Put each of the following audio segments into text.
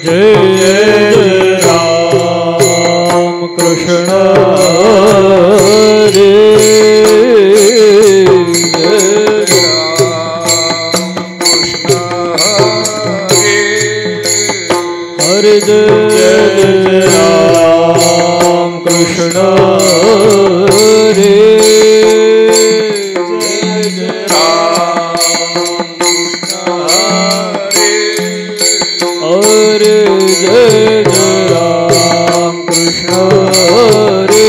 जय जय राम कृष्ण हरे हरे जय जय राम कृष्ण हरे जय जय राम कृष्ण हरे हरे जय जय राम कृष्ण हरे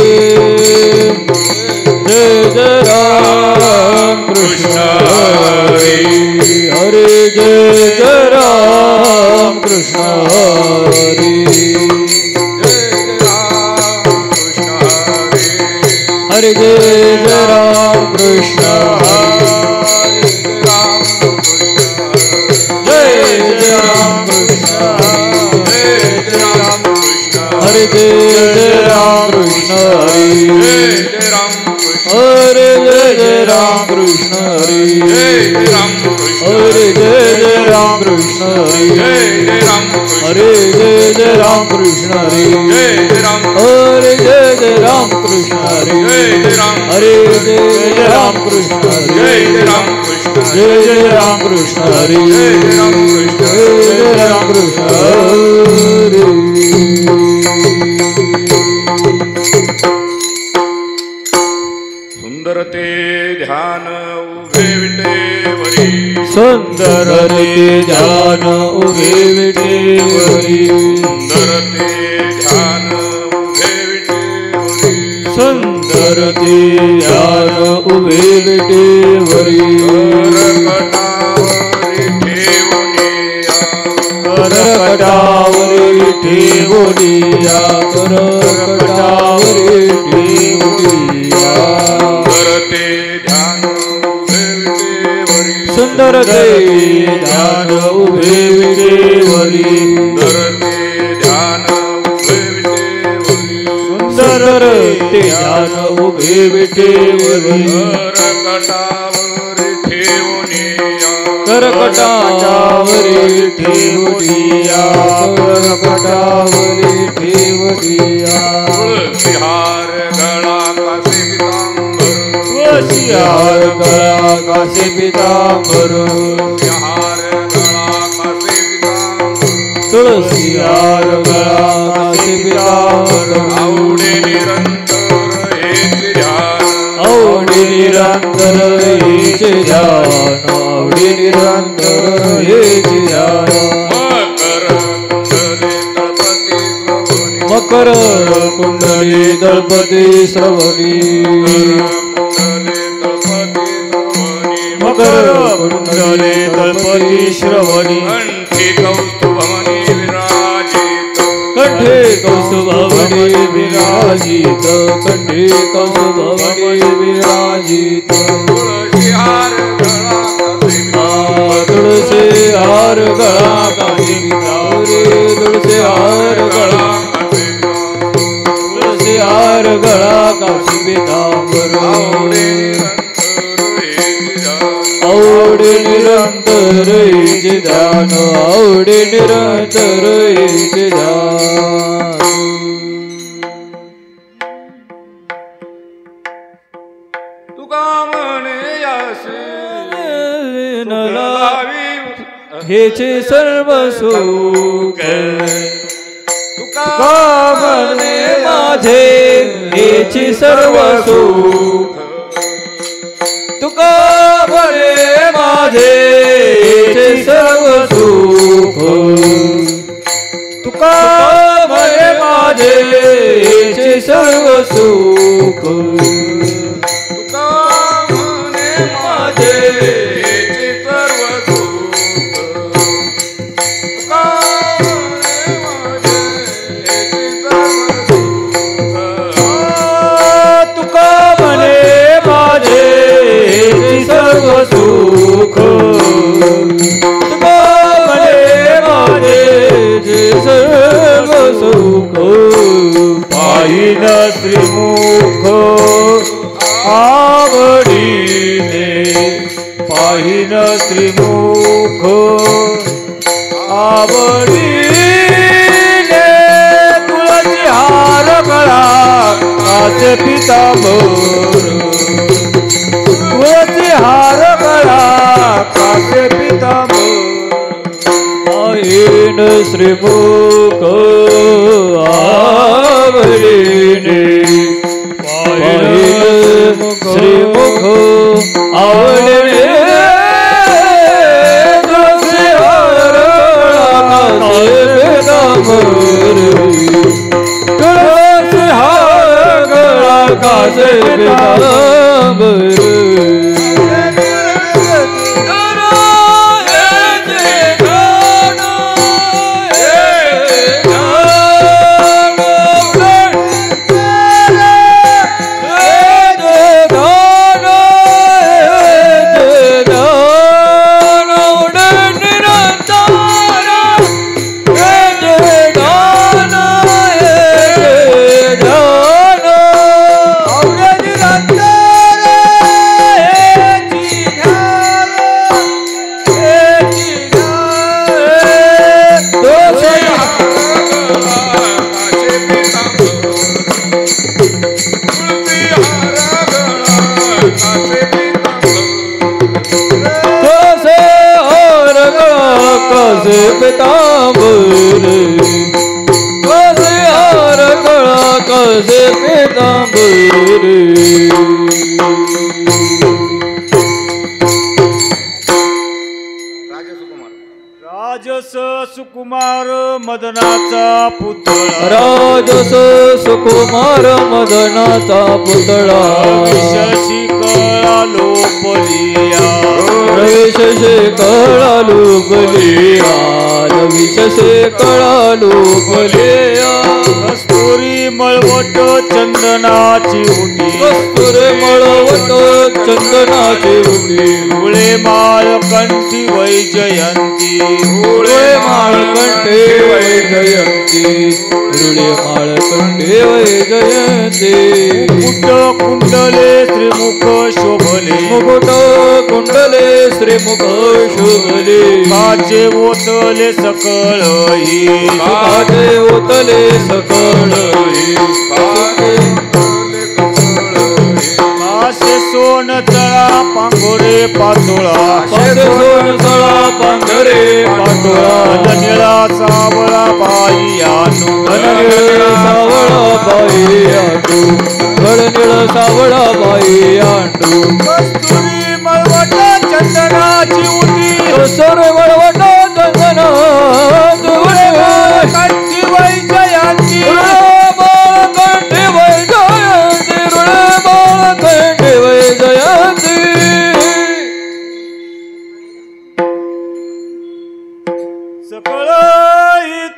जय जय राम कृष्ण हरे हरे जय जय राम कृष्ण हरे हरे जय जय राम कृष्ण हरे जय जय राम कृष्ण हरे जय जय राम कृष्ण हरे हरे जय जय राम कृष्ण हरे हरे जय जय राम कृष्ण हरे हरे जय जय राम कृष्ण हरे हरे जय जय राम कृष्ण हरे हरे जय जय राम कृष्ण हरे जय जय राम कृष्ण हरे जय जय राम कृष्ण हरे सुंदर ते ध्यान उभे विटेवरी सुंदर ते ध्यान उभे विटेवरी सुंदर ते ध्यान उभे विटेवरी सुंदर ते ध्यान उभे विटेवरी करकटावरी ठेवुनिया करकटावरी ठेवुनिया सुंदर ते ध्यान उभे विटेवरी सुंदर ते ध्यान उभे विटेवरी करकटावरी ठेवुनिया करकटावरी ठेवुनिया तुळसीहार गळा कासे पीतांबर तुळसीहार गळा कासे पीतांबर तुळसीहार गळा कासे पीतांबर आवडे निरंतर हेचे ध्यान आवडे निरंतर हेचे ध्यान आवडे निरंतर हेचे ध्यान मकर कुंडली दळपती श्रवणी मकर कुंडली दळपती श्रवणी कंठी कौस्तुभमणी विराजित कंठे कौस्तुभमणी विराजित कंठे कौस्तुभमणी विराजित तुळसी हार गळा कासे तुळसी हार गळा तुळसी हार गळा कासे पीतांबर आवडे निरंतर हेचे ध्यान आवडे निरंतर हेचे ध्यान तुका म्हणे यासे हेचे सर्व सुख तुका म्हणे माझे हेचे सर्व सुख तुका म्हणे माझे हेचे सर्व सुख तुका म्हणे माझे हेचे सर्व सुख तुका म्हणे माझे हेचे सर्व सुख तुका म्हणे माझे हेचे सर्व सुख तुका म्हणे माझे हेचे सर्व सुख तुका म्हणे माझे हेचे सर्व सुख पाहिन त्रिमुख आवडीने पाहिन त्रिमुख आवडीने कासे पितांबर तुळसी हार गळा कासे पितांबर आईन श्रीमुख आवडीने पाहिन श्रीमुख आवडीने तुळसी हार कासे पितांबर तुळसी हार गळा कासे पितांबर कासे पितांबर कासे हार गळा कासे पितांबर राजस सुकुमार मदनाचा पुतळा राजस सुकुमार मदनाचा पुतळा शशी कळा लोपलिया रविशे कळा लोपलिया रविशे कळा लोपलिया कस्तुरी मळवट चंदनाची उटी कस्तुरी मळवट चंदनाची उटी धुळे माळ कंठी वैजयंती रुळे माळकंठे वैजयंती रुळे माळकंठे वैजयंती मुकुट कुंडले श्रीमुख शोभले मुकुट कुंडले श्रीमुख शोभले काचे ओतले सकळ ही काचे ओतले सकळ कासे सोन तळा पांघोरे पातोळा सोन तळा पांघरे पाटोळा निळा सावळा बाई आणू घननिळ सावळा बाई आंडू घननिळ सावळा बाई आंडू कस्तुरी मळवट चंदनाची उटी कस्तुरी मळवट चंदनाची उटी कंठी वैजयंती कंठी वैजयंती रुळे कंठी वैजयंती सकळ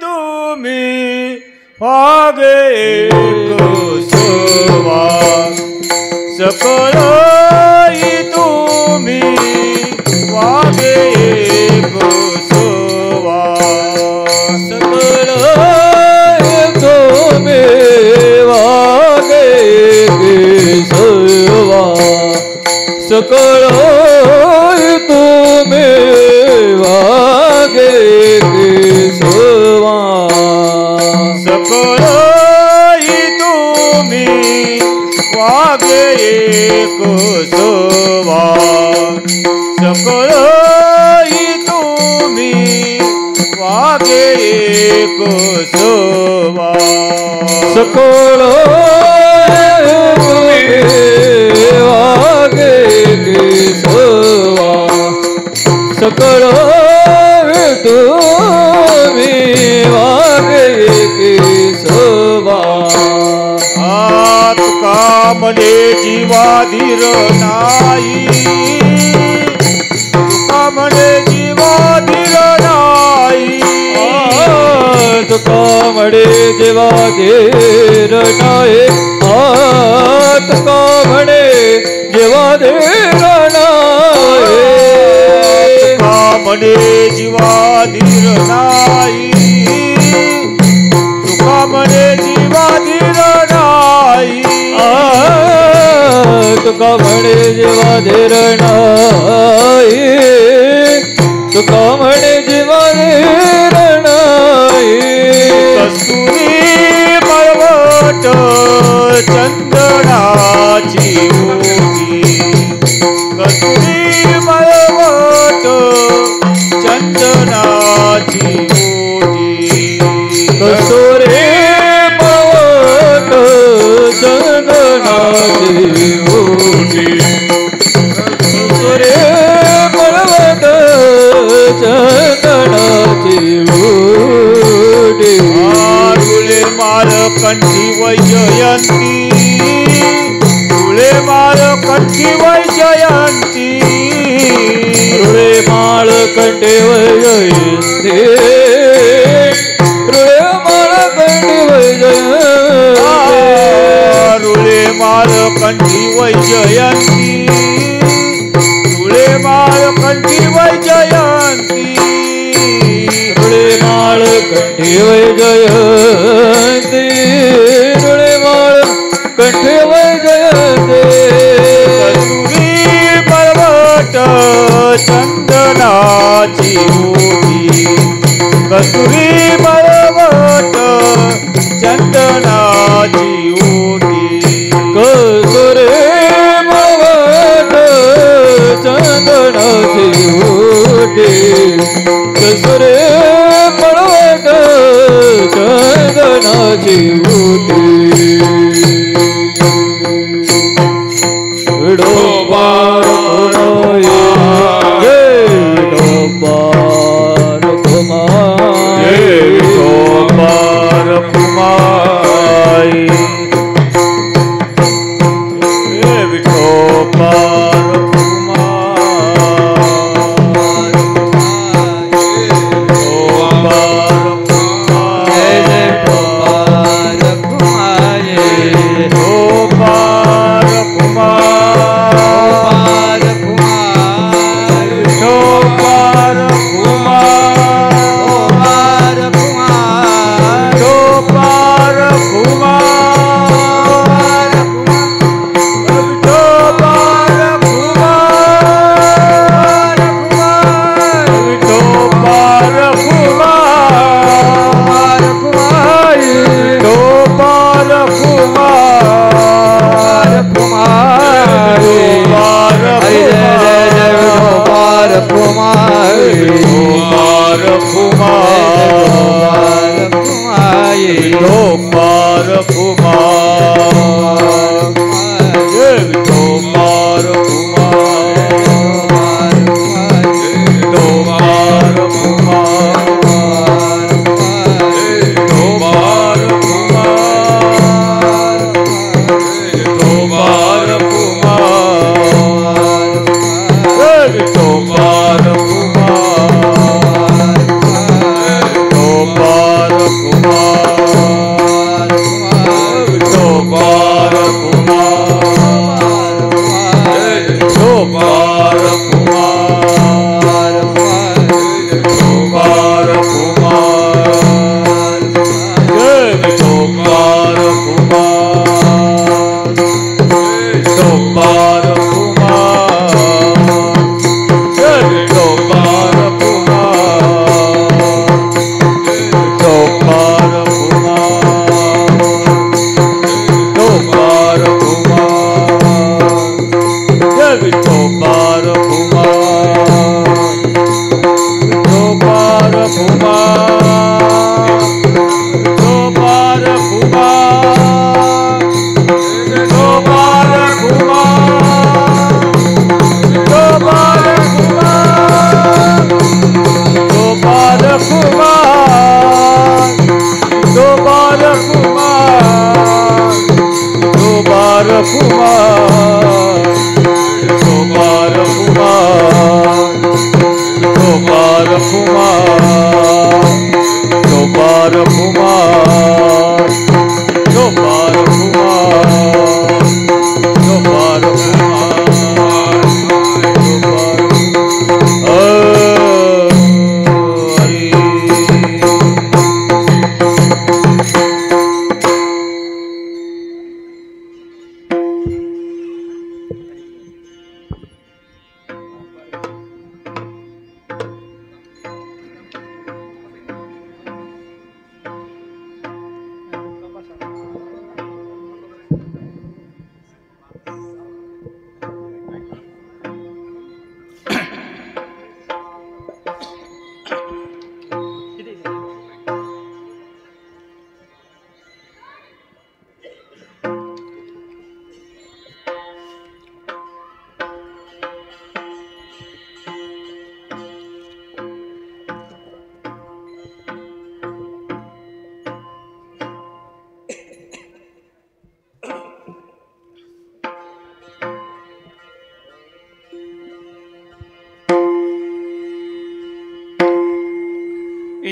तुम्ही भागे सोवा सकळ तुम्ही वागे सोवा सकळ तुम्ही वागे केसवा सकळ तुम्ही वागे केसवा सकळ तुम्ही वागे सोवा सकळ तुम्ही वागे सोवा सकळ वागे केसवा सकळ तुम्ही वागे केसवा तुका मने जीवाधीर नाही तुका मने जीवाधीर नाही तुका म्हणे जेव्हा धीर नाही तुका म्हणे जेव्हा धीर नाही तुका मने जीवाधीर नाही तुका मने जीवाधीर नाही तुका म्हणे जेव्हा धीर नाही तुका म्हणे जेव्हा धीर नाही कस्तुरी मळवट चंद कंठी वैजयंती रुळे माळ कंठी वैजयंती रुळे माळ कंठी वैजयंती रुळे माळ कंठी वैजयंती रुळे माळ कंठी वैजयंती रुळे माळ कंठी वैजयंती रुळे माळ कंठी वैजयंती रुळे माळ कंठी वैजयंती कस्तुरी पर्वत चंदनाची ओटी कस्तुरी पर्वत चंदनाची ओटी कस्तुरी पर्वत चंदनाची ओटी कस्तुरी पर्वत चंदनाची ओटी विठोबार कुमार विठोबार कुमार विठोबार कुमार विठोबार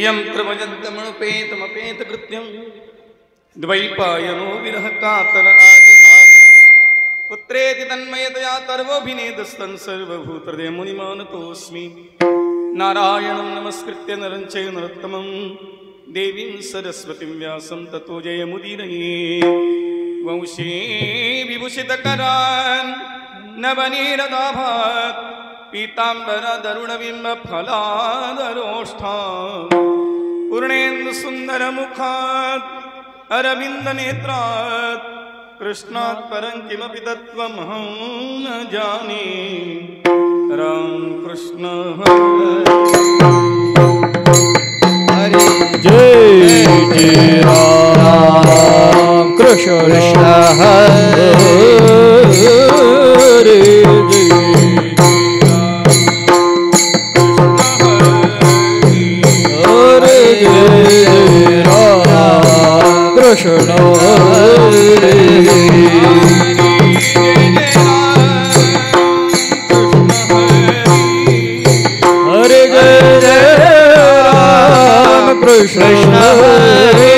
यं प्रभजन्तमनुपेतमपेत कृत्यं द्वैपायनो विरह कातर आजुहाव पुत्रेति तन्मयतया तर्वोऽभिनेदस्तं सर्वभूतहृदय मुनिमानतोऽस्मि नारायणं नमस्कृत्य नरं चैव नरोत्तमं देवीं सरस्वतीं व्यासं ततो जयमुदीरये वंशी विभूषितकरान् नवनीरदाभात् पीताम्बरदरुणबिम्बफलादरोष्ठात् पूर्णेन्दुसुन्दरमुखात् अरविन्दनेत्रात् कृष्णात् परं किमपि तत्त्वमहं न जाने रामकृष्ण हरे जय जय राम कृष्ण हरे कृष्ण हरे जय जय राम कृष्ण हरे हरे जय जय राम कृष्ण हरे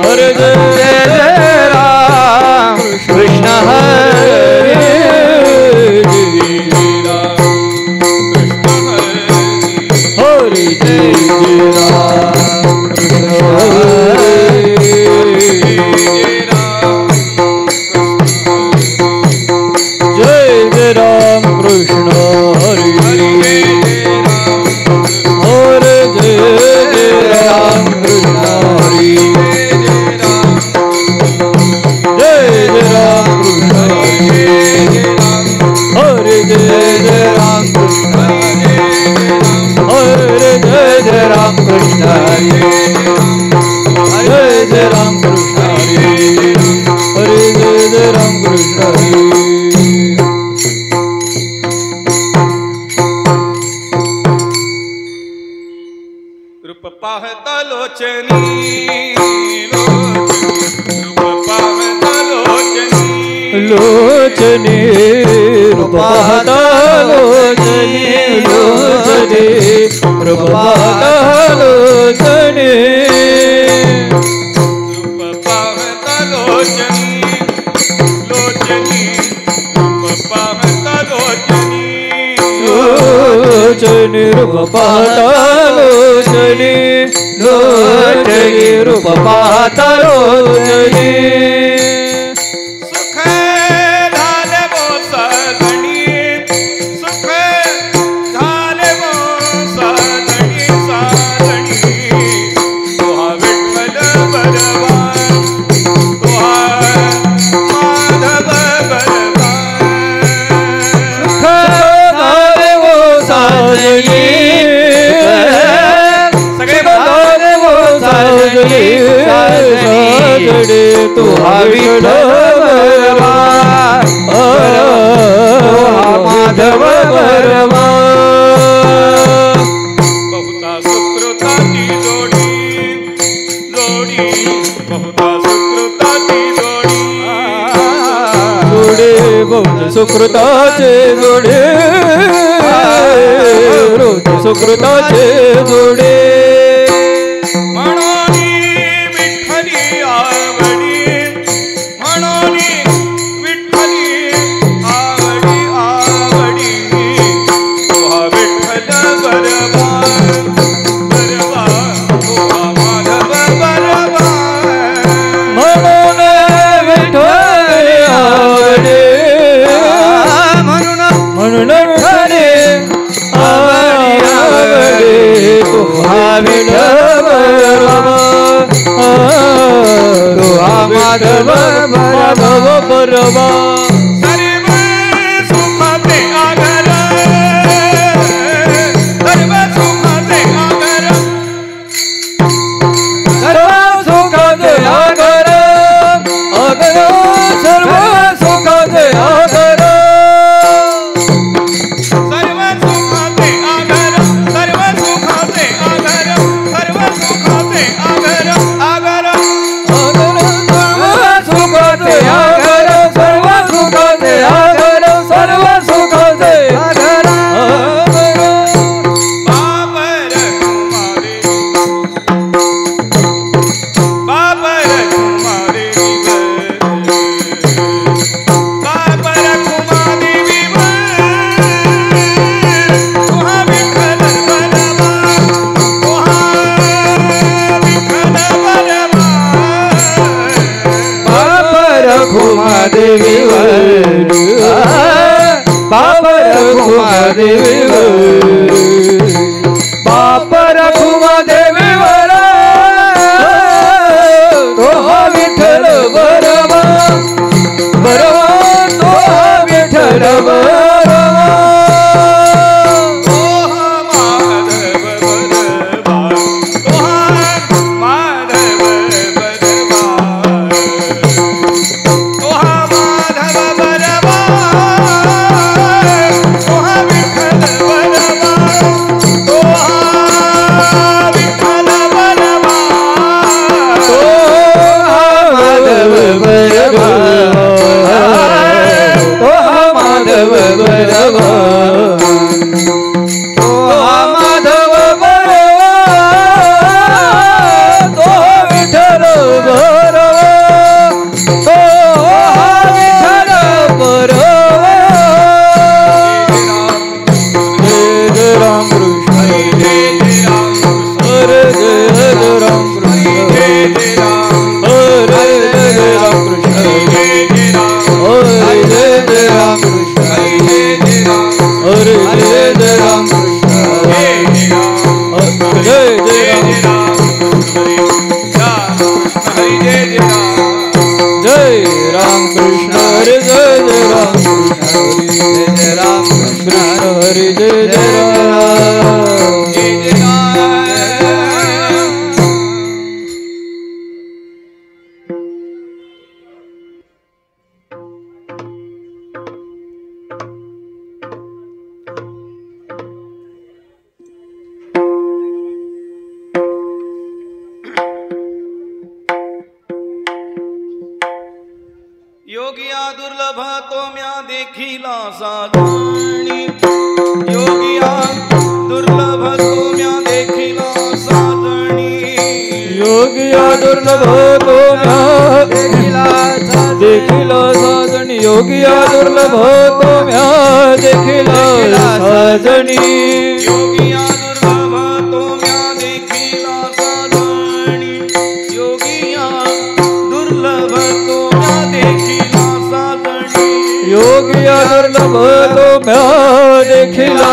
हरे जय जय राम कृष्ण हरे हरे जय जय राम कृष्ण हरे जय जय राम कृष्ण हरे जय जय राम कृष्ण हरे जय जय राम कृष्ण हरे जय जय राम कृष्ण हरे हरे जय जय राम कृष्ण हरे रूप पाहता लोचनी रूप पाहता लोचनी लोचने रूप पाहता लोचने लोचने रूप पाहता लोचने रूप पाहता लोचनी लोचनी रूप पाहता लोचनी लोचने रूप पाहता लोचने लोचने रूप पाहता लोचने सुख झाले वो सजणी सुख झाले वो सजणी साजणी तुहा विठ्ठल बलवान तुहा माधव साजडे तू विठ्ठल माधव बलवा बहुता सुकृताची जोडी जोडी बहुता सुकृताची जोडी जोडे बहुत सुकृताचे जोडे रोज सुकृताचे जोडे म्हणून विठ्ठली आवडी म्हणून विठ्ठली आवडी आवडी तुहा विठ्ठल बरवा बरवा तुहा माधव बरवा म्हणून विठ्ठल आवडे म्हणून विठ्ठल आवडे तुहा विठ्ठल तुहा माधव बरवा सर्व सुखाचे आगर सर्व सुखाचे आगर सर्व सुखाचे आगर आगर सर्व सुखाचे आगर सर्व सुखाचे आगर सर्व सुखाचे आगर सर्व सुखाचे आगर आगर आगर सर्व सुखाचे आगर सर्व बाप रखुमा देवीवर बाप रखुमा देवीवर तो विठ्ठल बरवा बरवा तो विठ्ठल बरवा योगिया दुर्लभ तो म्या देखिला साजणी योगिया दुर्लभ तो म्या देखिला साजणी योगिया दुर्लभ तो म्या देखिला साजणी योगिया दुर्लभ तो म्या देखिला साजणी योगिया दुर्लभ तो म्या देखिला साजणी योगिया दुर्लभ तो म्या देखिला योगिया दुर्लभ तो म्या देखिला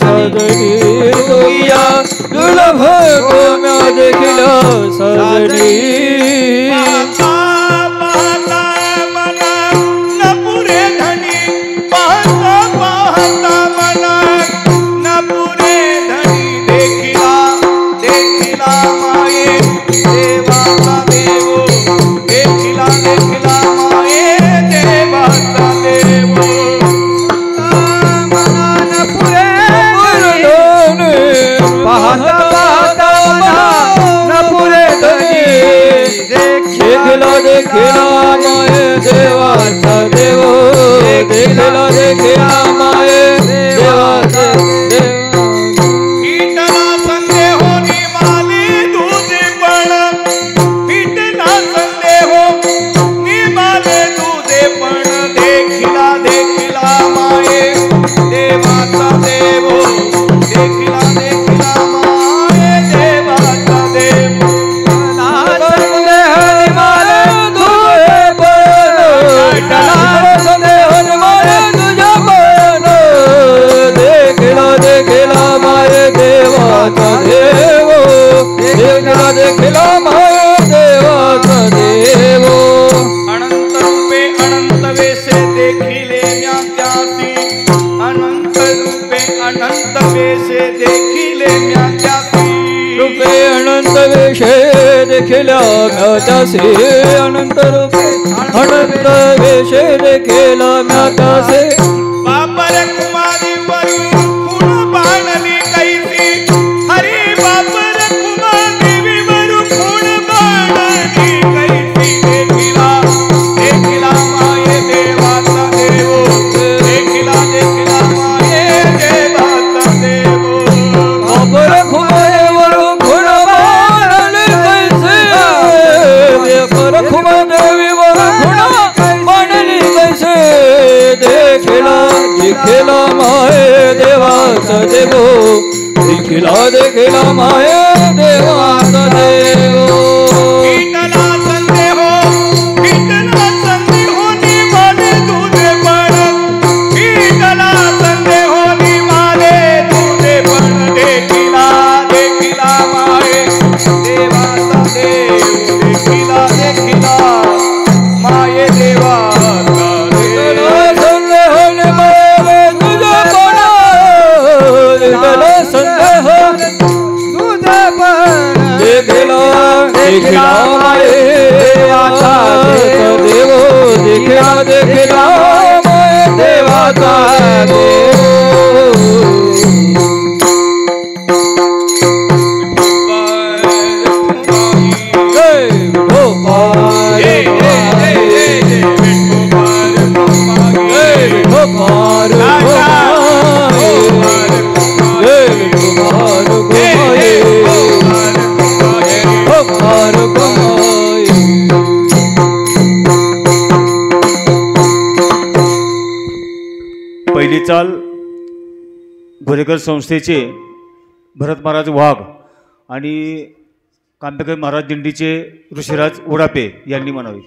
साजणी योगिया दुर्लभ तो म्या देखिला साजणी देखिला माये देवाचा देव देखिला देखिला माये देवाचा देव विठ्ठला संदेहो निमाले तुझे पण विठ्ठला संदेहो निमाले तुझे पण देखिला देखिला माये देवाचा देव देखिला देखिला माये देवाचा देव देखिला देखिला माये देवाचा देव अनंत रूपे अनंत वेशे देखिले म्या त्यासी अनंत रूपे अनंत वेशे देखिले म्या त्यासी रूपे अनंत वेशे देखिला म्या त्यासी अनंत रूपे अनंत वेशे देखिला म्या त्यासी बापर कुमारी वरू खूण बाणली कैसी हरी बापर कुमारी वरू खूण बाणली कैसी देखिला देखिला माये देवाचा देव देखिला देखिला माये देवाचा देव बापर खुमाईवरू खूण बाणली कैसी बापर खुमा देवीवर खूण बाणली कैसी देखिला देखिला माये देवाचा देव देखिला देखिला माये देवाचा देव विठ्ठला संदेहो निमाले तुझे पण विठ्ठला देखला माये देवाचा देव देखला देखला माये देवाचा पहिली चाल गोरेकर संस्थेचे भरत महाराज वाघ आणि कांबेकर महाराज दिंडीचे ऋषिराज उडापे यांनी म्हणावी.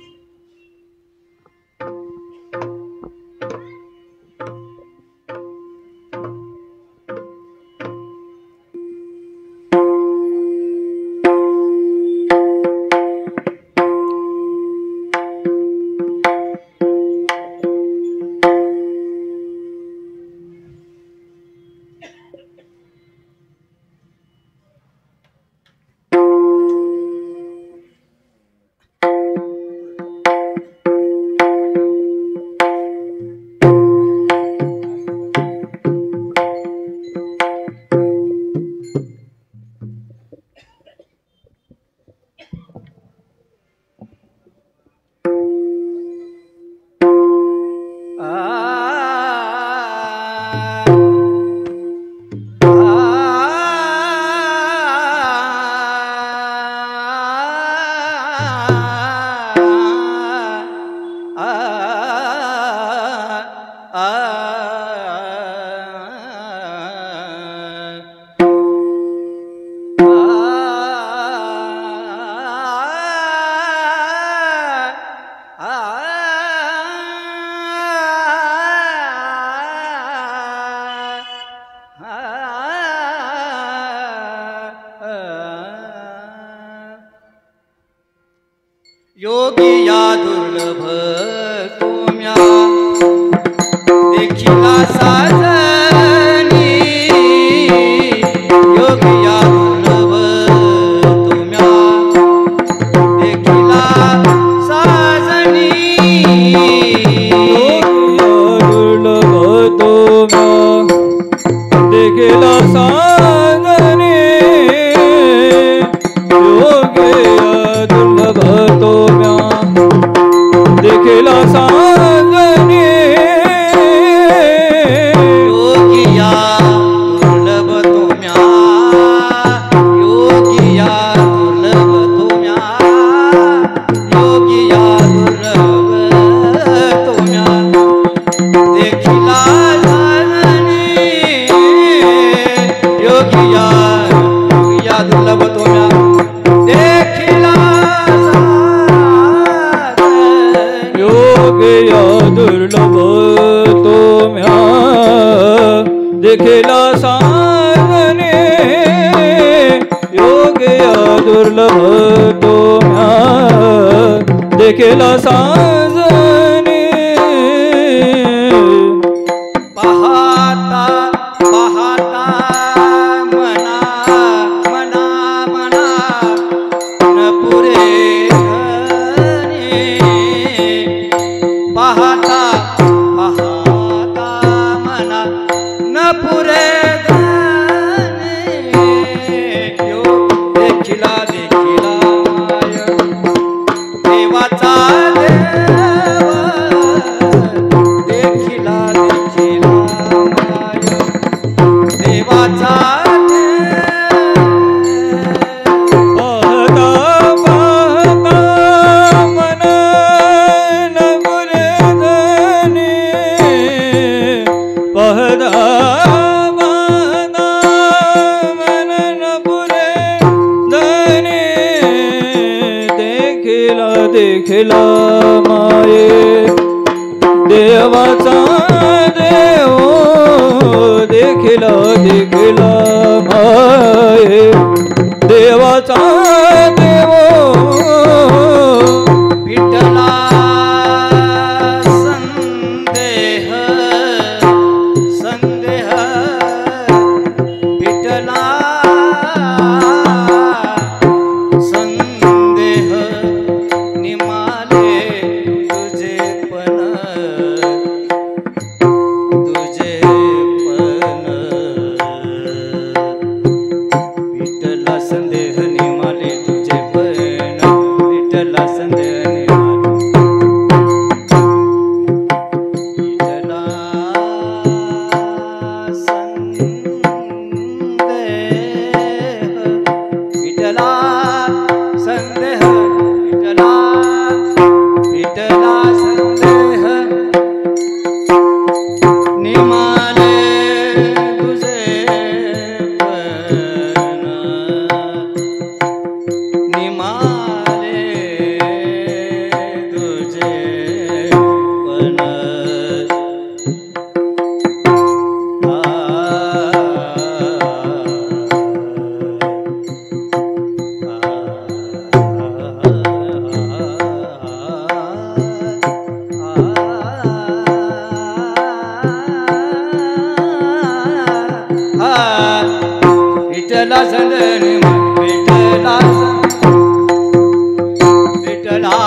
योगिया दुर्लभ तुम्या देखिला साजनी योगिया दुर्लभ तुम्या देखिला साजनी दुर्लभ तुम्या देखिला साजनी योगिया दुर्लभ तुम्या देखिला साजनी योगिया दुर्लभ तुम्या योगिया दुर्लभ तुम्या योगिया दुर्लभ तुम्या देखिला साजनी योगिया योगिया दुर्लभ तुम्या देखिला योगिया दुर्लभ तुम्या देखिला साजनी योगिया दुर्लभ तुम्या देखिला साजनी पाहता पाहता मना मना मना न पुरे पाहता पाहता मना न पुरे देखिला देखिला माय देवाचा देव देखिला देखिला माय देवाचा देखिला माये देवाचा देव देखिला देखिला माये देवाचा देव विठ्ठला संदेह संदेह विठ्ठला संदेह विठला संदनी विठला विठला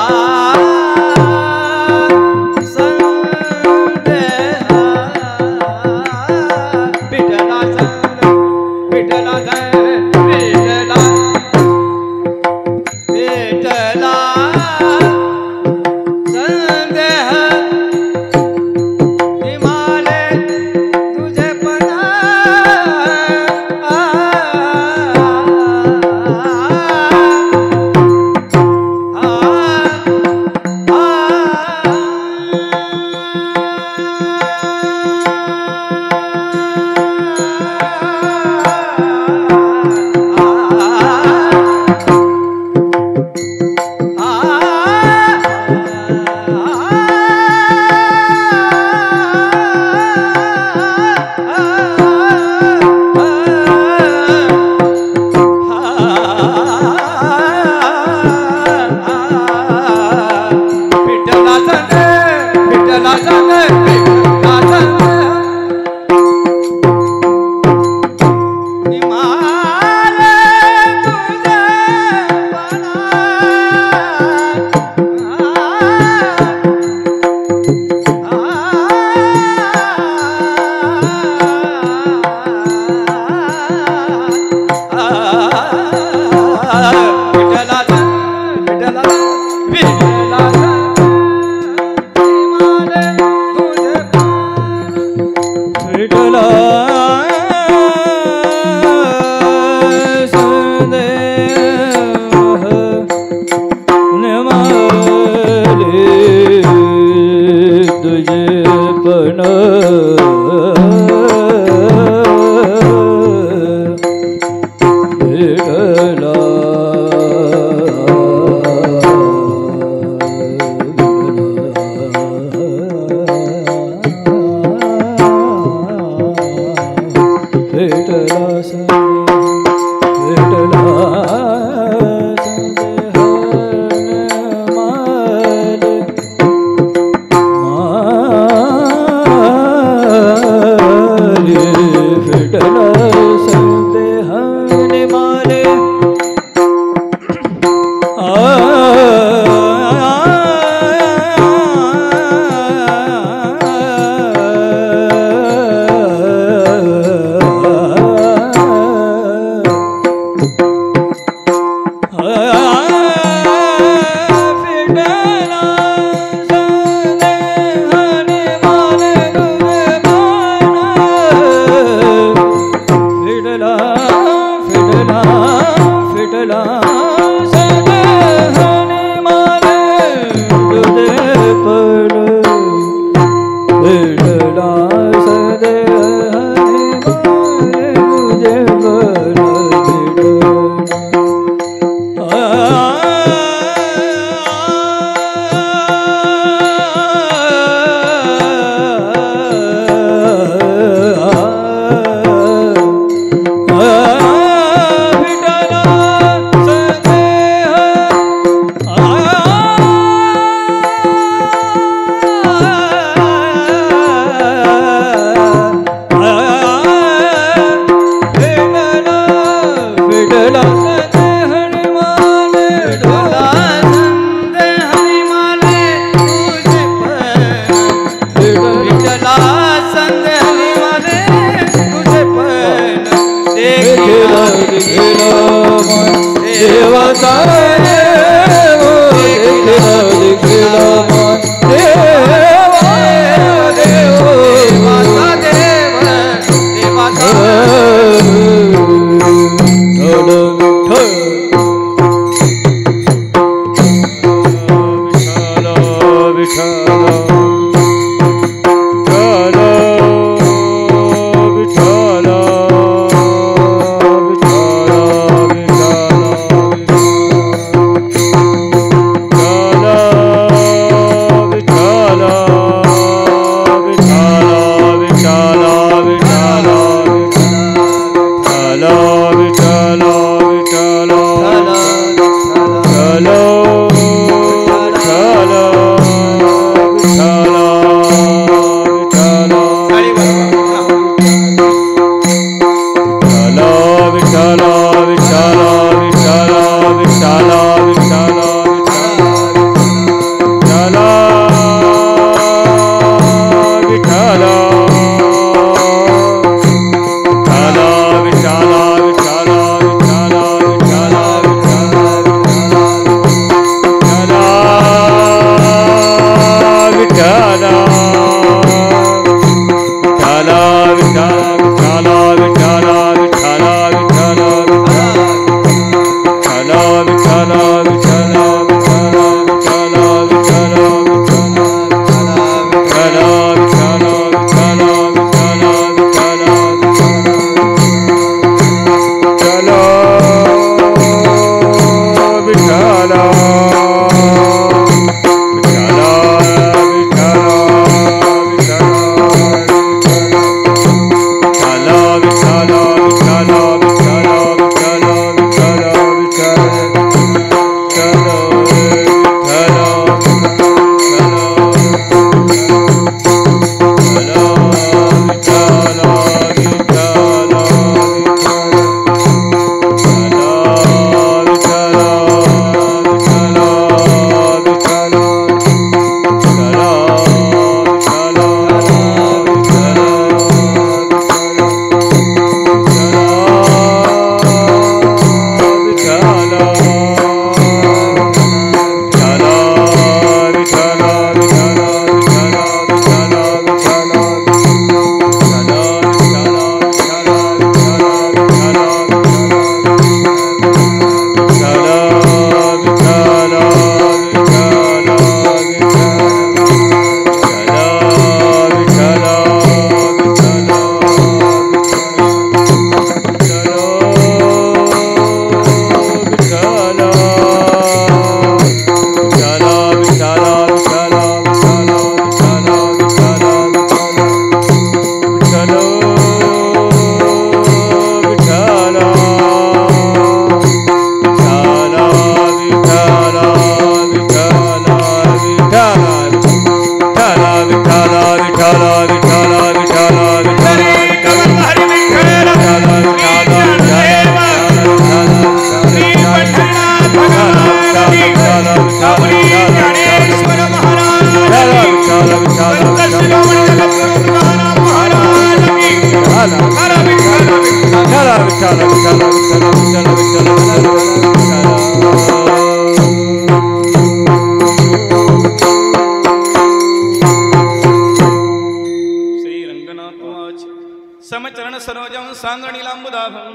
समचरण सरोजं सांगणीलांबुदाभं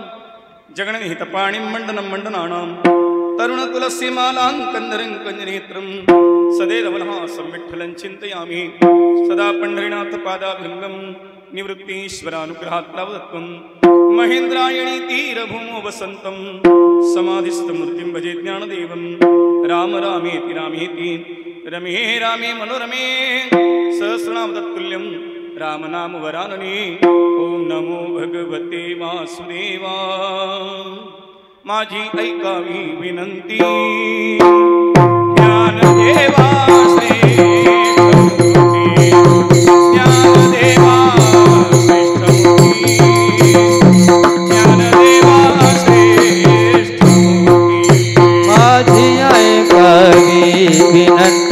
जगणनिहित पाणिं मंडनं मंडनानां तरुण तुलसी मालां कंदरं कंजनेत्रं सदैरवलहासं विठ्ठलं चिन्तयामि सदा पंढरीनाथ पादाभृङ्गं निवृत्तीश्वरानुग्रहात् प्रावदत्वं महेन्द्रायणी तीरभूमो वसन्तं समाधिस्थमूर्तिं भजे ज्ञानदेवं राम रामेति रामेति रमे रामे मनोरमे सहस्रनाम तत्तुल्यं राम नाम वरानने ओम नमो भगवते वासुदेवा माझी ऐकावी विनंती ज्ञानदेवा श्रेष्ठमूर्ती ज्ञानदेवा श्रेष्ठमूर्ती ज्ञानदेवा श्रेष्ठमूर्ती माझी ऐकावी विनंती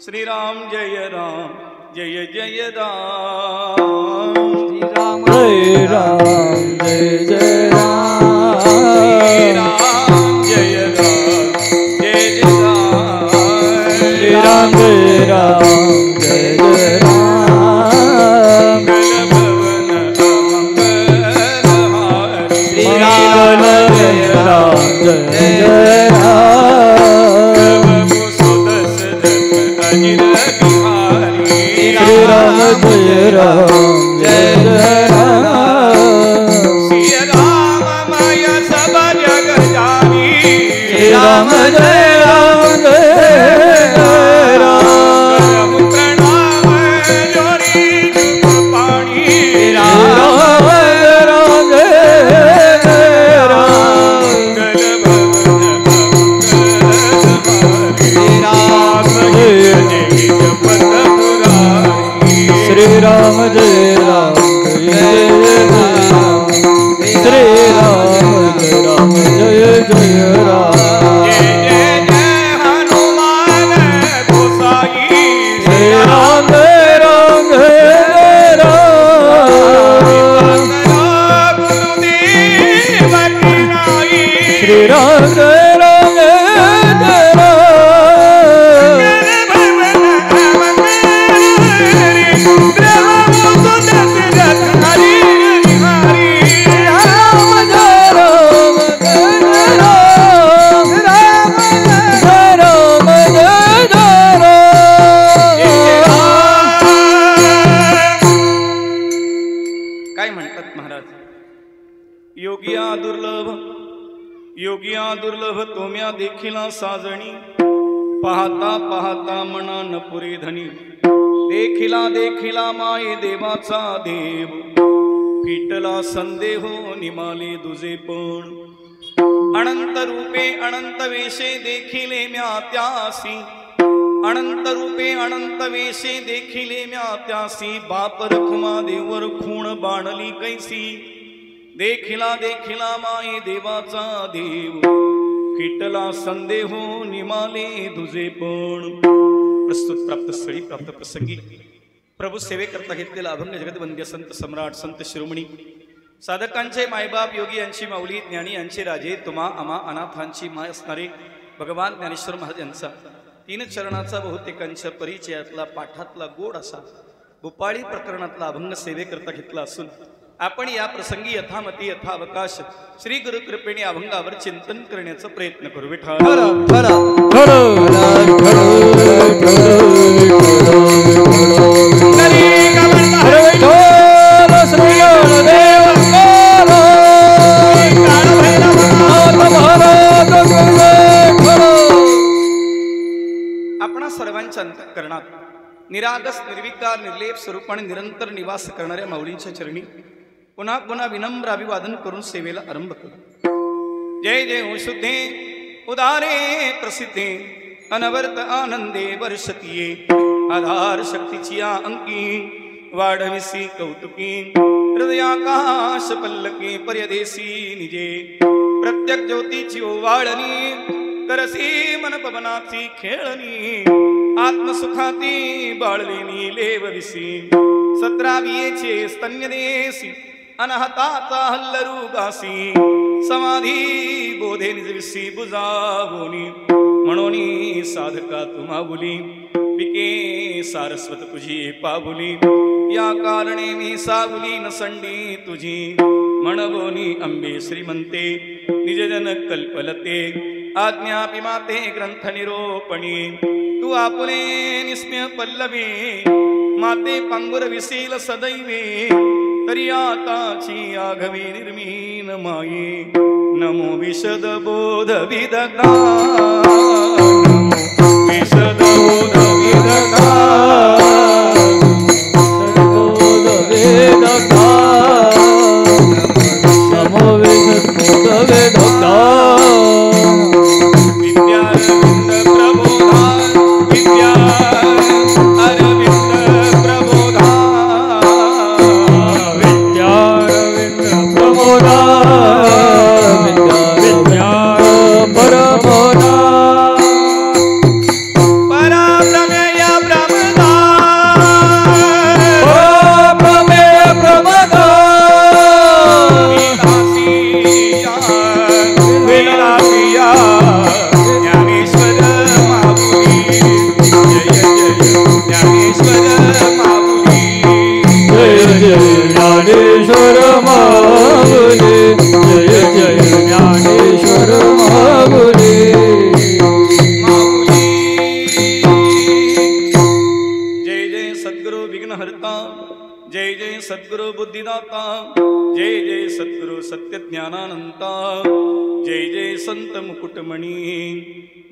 श्रीराम जय राम जय जय राम श्रीराम जय राम जय जय राम श्रीराम जय राम जय जय राम श्रीराम जय राम जय जय राम श्रीराम जय राम जय जय राम जय राम जय जय राम सिया राम माया सब जग जानी राम जय राम जय राम प्रणाम जोरी पानी राम राम जय राम श्री राम जय राम जय राम श्री राम जय राम जय जय राम जय हनुमान गोसाई श्री राम जय राम जय राम गुरुदेव की नाई श्री राम जय राम जय योगिया दुर्लभ तोम्या देखिला साजणी पाहता पाहता मना न पुरे धनी देखिला देखिला माये देवाचा देव फिटला संदेहो निमाले दुजे पण अनंत रूपे अनंत वेशे देखिले म्या त्यासी अनंत रूपे अनंत वेशे देखिले म्या त्यासी बाप रखुमा देवर खूण बाणली कैसी देखिला देखिला माये देवाचा देव फिटला संदेहो निमाले दुजे पण प्रस्तुत प्राप्त स्थळी प्राप्त प्रसंगी प्रभू सेवेकरता घेतलेला अभंग जगदवंद्य संत सम्राट संत शिरोमणी साधकांचे मायबाप योगी यांची माऊली ज्ञानी यांचे राजे तुम्हा आम्हा अनाथांची माय असणारे भगवान ज्ञानेश्वर महाराज यांचा 3 चरणाचा बहुतेकांच्या परिचयातला पाठातला गोड असा भूपाळी प्रकरणातला अभंग सेवेकरता घेतला असून आपण या प्रसंगी यथामती यथावकाश श्री गुरु कृपेने अभंगावर चिंतन करण्याचा प्रयत्न करू. आपणा सर्वांच्या अंतःकरणात निरागस निर्विकार निर्लेप स्वरूपाने निरंतर निवास करणाऱ्या माऊलींच्या चरणी पुन्हा पुन्हा विनम्र अभिवादन करून सेवेला आरंभ करू. जय जय हो शुद्धे उदारे प्रसिद्धे अनवर्त आनंदे वर्षतीये आधार शक्तीची या अंकी वाढविसी कौतुकी हृदयाकाश पल्लकी पर्यदेसी निजे प्रत्येक ज्योतीची ओवाळणी करसी मन पवनाची खेळणी आत्मसुखाती बाळलेनी लेवविसी 17 स्तन्यदेसी अनहताचा हल्लरूगासी समाधी बोधे निजविसी बुजावोनी म्हणोनी साधका तुम्हा बोली पिके सारस्वत तुझी पाबुली या कारणे मी सावली नसंडी तुझी म्हणवोनी अंबे श्रीमंते निजजन कल्पलते आज्ञा पिमाते ग्रंथ निरोपणी तू आपुले निस्म्य पल्लवे माते पांगुर विसील सदैवे तरी आताची आघवी निर्मीन माये नमो विशद बोध विदगा विशद बोध विदगा नमो विशद बोध विदगा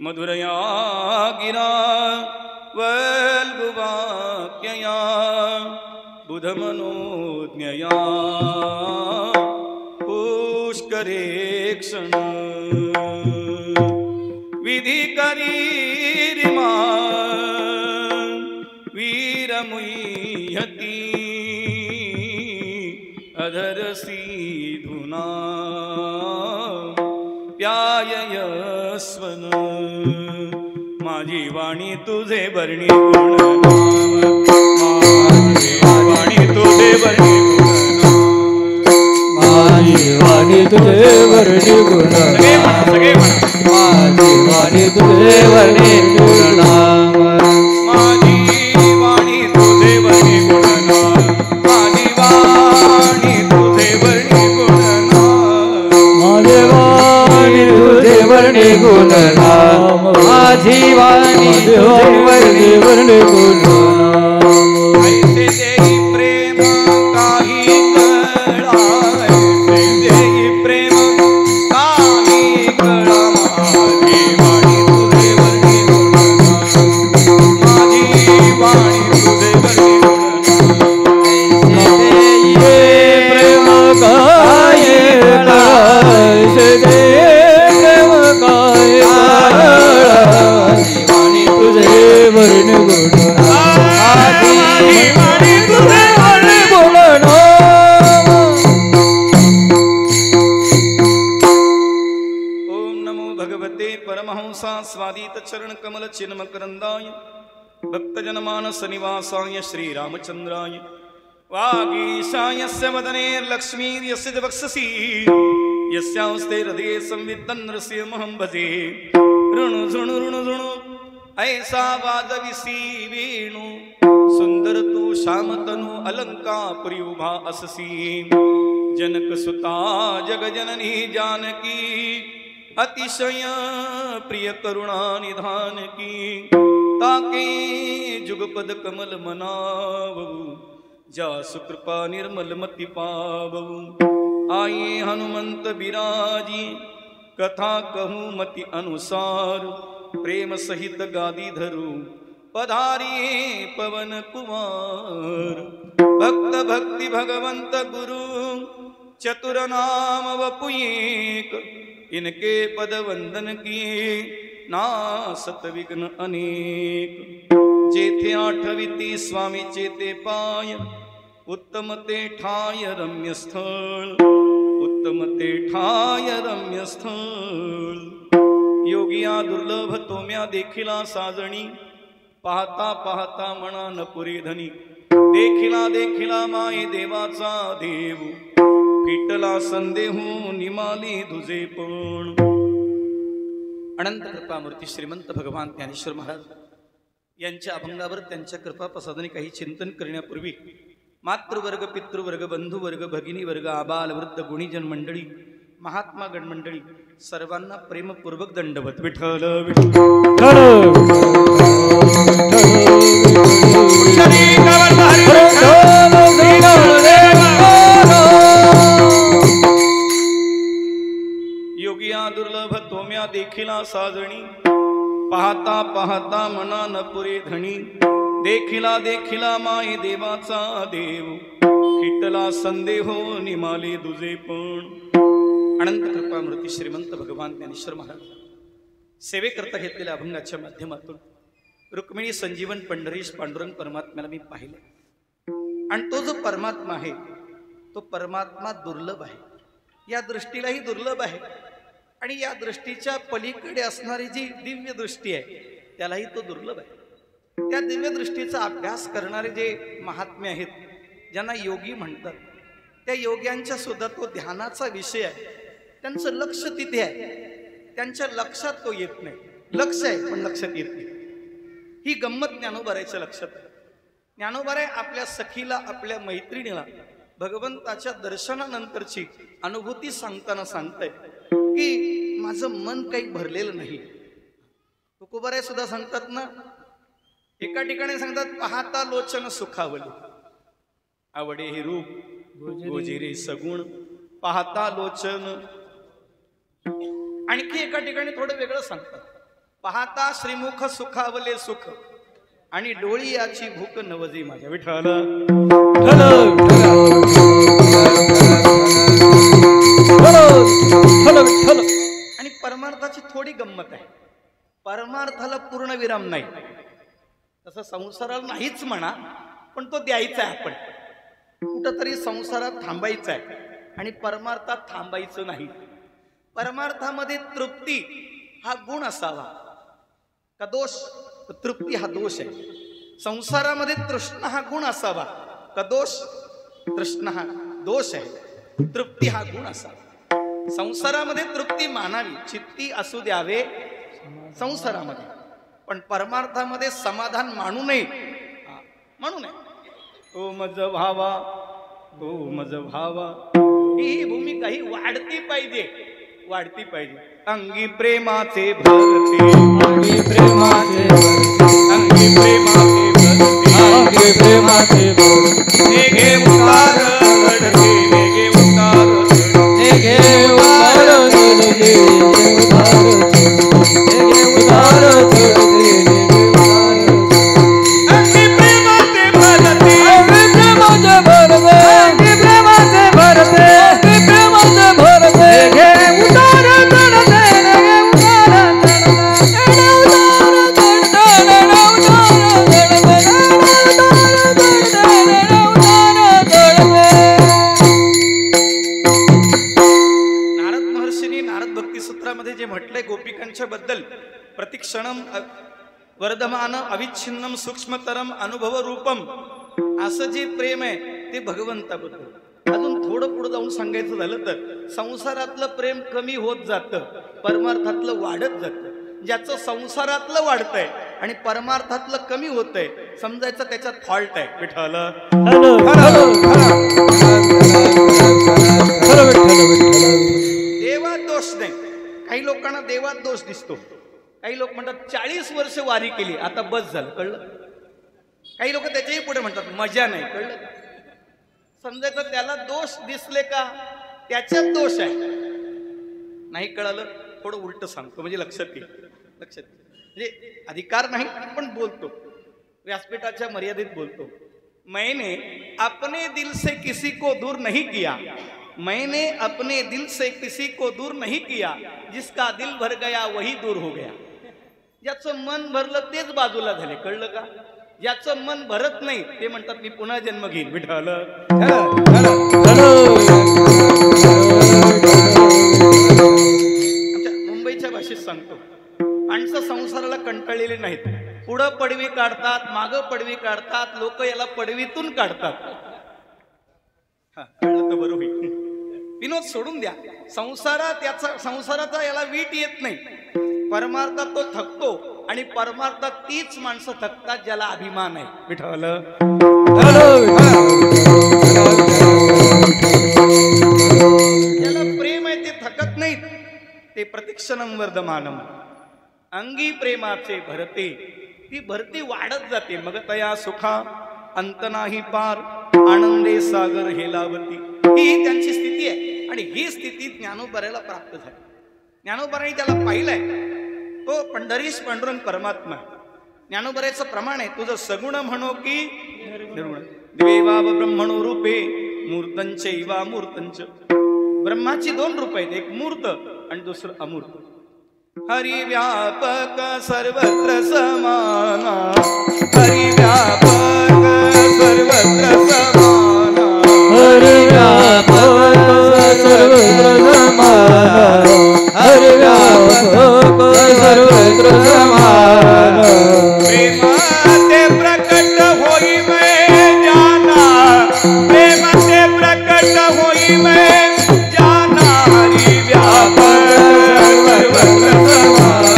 मधुरया गिरा वल्गुवाक्यया बुधमनोज्ञया पुष्करे क्षण विधि करीरिमा वीरमुह्यति अधरसी धुना प्यायस्वन माझी वाणी तुझे वर्णी गुणनाम माझी वाणी तुझे वर्णी गुणनाम माझी वाणी तुझे वर्णी गुणनाम माझी वाणी तुझे वर्णी गुणनाम माझी वाणी तुझे वर्णी गुणनाम माझी वाणी तुझे वर्णी गुणनाम माझी वाणी तुझे वर्णी गुणनाम माझी वाणी तुझे वर्णी गुणनाम ऐसे देई प्रेम काही कळा ऐसे देई प्रेम काही कळा माझी वाणी तुझे वर्णी गुणनाम माझी वाणी तुझे वर्णी गुणनाम ऐसे देई प्रेम काही कळा ऐसे देई प्रेम काही वाणी तुझे वर्णी गुणनाम माझी वाणी तुझे वर्णी गुणनाम. ओम नमो भगवते परमहंसा स्वादित चरण कमल चिन्मकरंदाय भक्तजनमानस निवासाय श्री रामचंद्राय वागीशा यस्य वदने लक्ष्मीर्यस्य च वक्षसि यस्यास्ते हृदये संवित्तं नृसिंहं भजे ऋणु झुणु ऋणु झुणु ऐसा वाजविसी वेणु सुंदर तू श्यामतनु अलंकापुरी उभा अससी जनक सुता जगजननी जानकी अतिशय प्रिय करुणा निधान की ताके जुगपद कमल मनावू जा सुकृपा निर्मल मति पावू आये हनुमंत बिराजी कथा कहूँ मति अनुसार प्रेम सहित गादी धरू पधारिये पवन कुमार भक्त भक्ति भगवंत गुरु चतुर नाम वपुएक इनके पद वंदन किए नासत विघ्न अनेक जेथे आठविती स्वामी चेते पाय उत्तम ते ठाय रम्य स्थळ उत्तम ते ठाय रम्य स्थळ योगिया दुर्लभ तोम्या देखिला साजणी पाहता पाहता मना न पुरी धनी देखिला देखिला माये देवाचा देव फिटला संदेहू निमाली तुझे पण अनंत कृपामूर्ती श्रीमंत भगवान ज्ञानेश्वर महाराज यांच्या अभंगावर त्यांच्या कृपा प्रसादाने काही चिंतन करण्यापूर्वी मातृवर्ग पितृवर्ग बंधुवर्ग भगिनी वर्ग आबाल वृद्ध गुणीजन मंडळी महात्मा गण मंडळी सर्वांना प्रेमपूर्वक दंडवत विठ्ठल योगिया दुर्लभ तोम्या देखिला साजणी पाहता पाहता मना न पुरे धणी देखिला देखिला माये देवाचा देव फिटला संदेहो निमाले दुजे पण अनंत कृपामूर्ती श्रीमंत भगवान ज्ञानेश्वर महाराज सेवेकरता घेतलेल्या अभंगाच्या माध्यमातून रुक्मिणी संजीवन पंढरीश पांडुरंग परमात्म्याला मी पाहिलं आणि तो जो परमात्मा आहे तो परमात्मा दुर्लभ आहे या दृष्टीलाही दुर्लभ आहे आणि या दृष्टीच्या पलीकडे असणारी जी दिव्य दृष्टी आहे त्यालाही तो दुर्लभ आहे त्या दिव्य दृष्टीचा अभ्यास करणारे जे महात्मे आहेत ज्यांना योगी म्हणतात त्या योग्यांच्या सुद्धा तो ध्यानाचा विषय आहे त्यांचं लक्ष तिथे आहे त्यांच्या लक्षात तो येत नाही लक्ष आहे पण लक्षात येत नाही ही गंमत ज्ञानोबारायच्या लक्षात आहे ज्ञानोबाराय आपल्या सखीला आपल्या मैत्रिणीला भगवंताच्या दर्शनानंतरची अनुभूती सांगताना सांगताय की माझं मन काही भरलेलं नाही तुकोबाराय सुद्धा सांगतात ना एका ठिकाणी सांगतात पाहता लोचन सुखावले आवडे हे रूप गोजिरे सगुण पाहता लोचन आणखी एका ठिकाणी थोडं वेगळं सांगतात पाहता श्रीमुख सुखावले सुख आणि डोळी याची भूक नवजी माझ्या विठ्ठल आणि परमार्थाची थोडी गंमत आहे परमार्थाला पूर्ण विराम नाही तसं संसाराला नाहीच म्हणा पण तो द्यायचा आहे आपण कुठंतरी संसारात थांबायचा आहे आणि परमार्थात थांबायचं नाही परमार्थामध्ये तृप्ती हा गुण असावा का दोष तृप्ती हा दोष आहे संसारामध्ये तृष्णा हा गुण असावा का दोष तृष्णा हा दोष आहे तृप्ती हा गुण असावा संसारामध्ये तृप्ती मानावी चित्ती असू द्यावे संसारामध्ये पण परमार्थामध्ये समाधान मानू नये म्हणू नये तो मज भावा ही भूमिका ही वाढती पाहिजे अंगी प्रेमाचे भरते अंगी प्रेमाचे भरते घे उतार चढते घे उतार बद्दल प्रतिक्षणम वर्धमान अविच्छिन्नम सूक्ष्मतरम अनुभव रूपम असं जे प्रेम आहे ते भगवंताबद्दल. अजून थोडं पुढे जाऊन सांगायचं झालं तर संसारातलं प्रेम कमी होत जातं, परमार्थातलं वाढत जातं. ज्याचं संसारातलं वाढतंय आणि परमार्थातलं कमी होतंय समजायचं त्याच्यात फॉल्ट आहे. विठ्ठल देवात दोष नाही. काही लोकांना देवात दोष दिसतो. काही लोक म्हणतात 40 वर्ष वारी केली आता बस झालं, कळलं. काही लोक त्याच्याही पुढे म्हणतात मजा नाही, कळलं. समजायचं त्याला दोष दिसले का त्याच्यात दोष आहे. नाही कळालं थोडं उलट सांगतो म्हणजे लक्षात येईल. लक्षात म्हणजे अधिकार नाही पण बोलतो, व्यासपीठाच्या मर्यादित बोलतो. मैंने अपने दिल से किसी को दूर नहीं किया, मैंने अपने दिल से किसी को दूर नहीं किया, जिसका दिल भर गया वही दूर हो गया. ज्याचं मन भरलं तेच बाजूला झाले, कळलं का. ज्याचं मन भरत नाही ते म्हणतात मी पुन्हा जन्म घेईन. विठ्ठल आमच्या मुंबईच्या भाषेत सांगतो, माणसं संसाराला कंटाळलेली नाहीत. पुढं पडवी काढतात, मागं पडवी काढतात, लोक याला पडवीतून काढतात. कळलं तर बरं होईल. विनोद सोडून द्या. संसाराचा याला वीट येत नाही. परमार्थात तो थकतो आणि परमार्थात तीच माणसं थकतात ज्याला अभिमान आहे. विठ्ठल ज्याला प्रेम आहे ते थकत नाहीत. ते प्रतिक्षणम वर्धमानम. अंगी प्रेमाचे भरते, ती भरती वाढत जाते. मग तया सुखा अंत नाही पार, आनंदे सागर हेलावती. ही त्यांची स्थिती आहे आणि ही स्थिती ज्ञानोबराला प्राप्त झाली. ज्ञानोबराने त्याला पाहिलंय तो पंढरीश पांडुरंग परमात्मा. ज्ञानोबराचं प्रमाण आहे तुझं सगुण म्हणो की निर्गुण. देवा ब्रह्मणो रूपे मूर्तंचैवा मूर्तंच. ब्रह्माची 2 रूप आहेत, एक मूर्त आणि दुसरं अमूर्त. हरि व्यापक सर्वत्र समाना, हरि व्यापक सर्वत्र समाना, हरि व्यापक सर्वत्र समाना, हरि व्यापक सर्वत्र समाना. प्रेम ते प्रकट होई मैं जाना, प्रेम ते प्रकट होई मैं जाना. हरि व्यापक सर्वत्र समाना,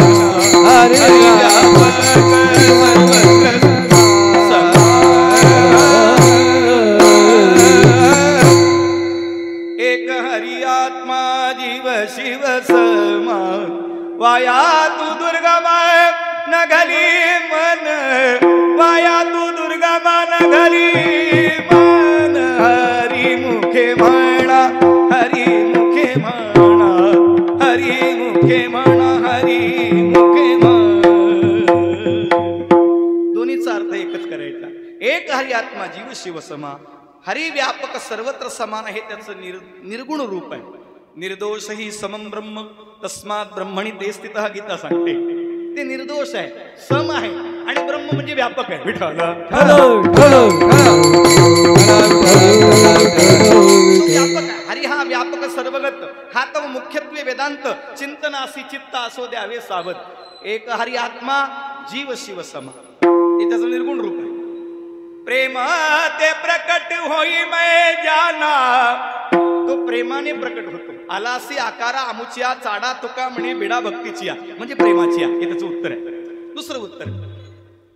हरि व्यापक सर्वत्र एक हरि आत्मा जीव शिव समा. वाया तू दुर्गमा नघली मन, वाया तू दुर्गमा नघली मन. हरी मुखे म्हणा, हरी मुखे म्हणा, हरी मुखे म्हणा, हरी मुखे म्हणा. दोन्हीचा अर्थ एकच करायचा. एक हरी आत्मा जीव शिव समा. हरी व्यापक सर्वत्र समान हे त्याचं निर्गुण रूप आहे. निर्दोष ही समम ब्रह्म तस्मात ब्रह्मणी ते स्थितः गीता सांगते. ते निर्दोष आहे, सम आहे आणि ब्रह्म म्हणजे व्यापक आहे. विठ्ठल व्यापक आहे. हरी हा व्यापक सर्वगत. हा तव मुख्यत्वे वेदांत चिंतनासी चित्त असो द्यावे सावध. एक हरी आत्मा जीव शिव समा हे त्याचं निर्गुण रूप आहे. प्रेम ते प्रकट होई मैं जाना. तो प्रेमाने प्रकट होतो. आलासी आकारा अमुचिया चाडा तुका म्हणे बिडा भक्तीचिया म्हणजे प्रेमाचिया. हे त्याचं उत्तर आहे. दुसरं उत्तर,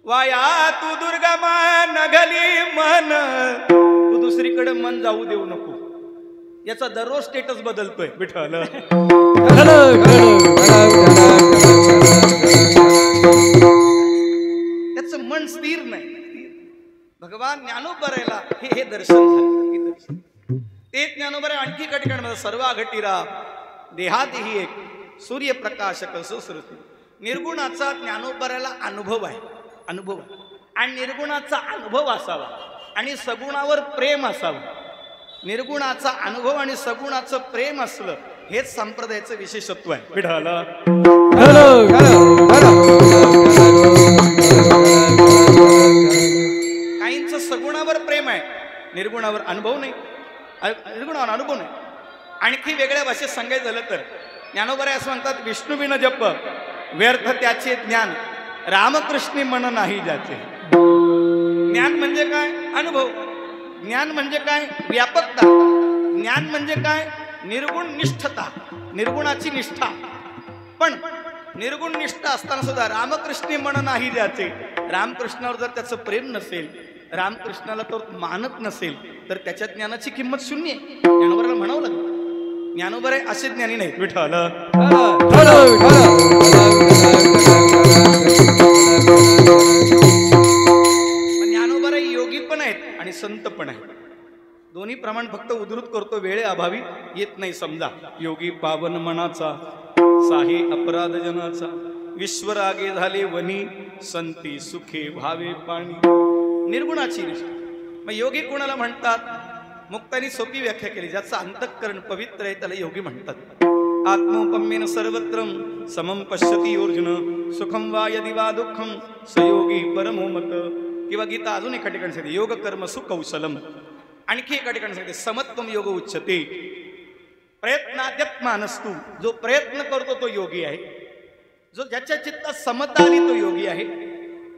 वाया तू दुर्गमा नघली मन. तू दुसरीकडे मन जाऊ देऊ नको. याचा दररोज स्टेटस बदलतोय. विठ्ठल त्याचं मन स्थिर नाही. भगवान ज्ञानोबराला हे दर्शन झालं. ते ज्ञानोबरा आणखी कटकण सर्व घटिरा देहातही एक सूर्यप्रकाशक सुश्रुती. निर्गुणाचा ज्ञानोबराला अनुभव आहे. अनुभव आहे आणि निर्गुणाचा अनुभव असावा आणि सगुणावर प्रेम असावं. निर्गुणाचा अनुभव आणि सगुणाचं प्रेम असलं हेच संप्रदायाचं विशेषत्व आहे. विठ्ठल काहींचं सगुणावर प्रेम आहे, निर्गुणावर अनुभव नाही. निर्गुणावर अनुभव नाही. आणखी वेगळ्या भाषेत सांगायचं झालं तर ज्ञानोबराय असं म्हणतात, विष्णुविन जप व्यर्थ त्याचे ज्ञान, रामकृष्णी मन नाही ज्याचे. ज्ञान म्हणजे काय? अनुभव. ज्ञान म्हणजे काय? व्यापकता. ज्ञान म्हणजे काय? निर्गुण निष्ठता, निर्गुणाची निष्ठा. पण निर्गुण निष्ठा असताना सुद्धा रामकृष्णी मन नाही ज्याचे, रामकृष्णावर जर त्याचं प्रेम नसेल, रामकृष्णाला तो मानत नसेल, तर त्याच्या ज्ञानाची किंमत शून्य आहे. ज्ञानोबाला म्हणावं लागलं, ज्ञानोबा रे असे ज्ञानी नाहीत. विठ्ठल ज्ञानोबा रे योगी पण आहेत आणि संत पण आहेत. दोन्ही प्रमाण फक्त उद्धृत करतो, वेळे अभावी येत नाही. समजा योगी पावन मनाचा, साहे अपराध जनाचा, विश्वरागे झाले वनी, संती सुखे भावे पाणी. निर्गुणाची निष्ठा. मग योगी कोणाला म्हणतात? मुक्तांनी सोपी व्याख्या केली, ज्याचं अंतःकरण पवित्र आहे त्याला योगी म्हणतात. आत्मोपम्येन सर्वत्र समं पश्यति अर्जुन, सुखम वा यदि वा दुःखम सयोगी परमो मत. किंवा गीता अजून एका ठिकाणी सांगते योग कर्म सुकौशलम. आणखी एका ठिकाणी सांगते समत्वम योग उच्यते. प्रयत्नाद्यत्मानस्तु, जो प्रयत्न करतो तो योगी आहे. जो ज्याच्या चित्तात समता आली तो योगी आहे.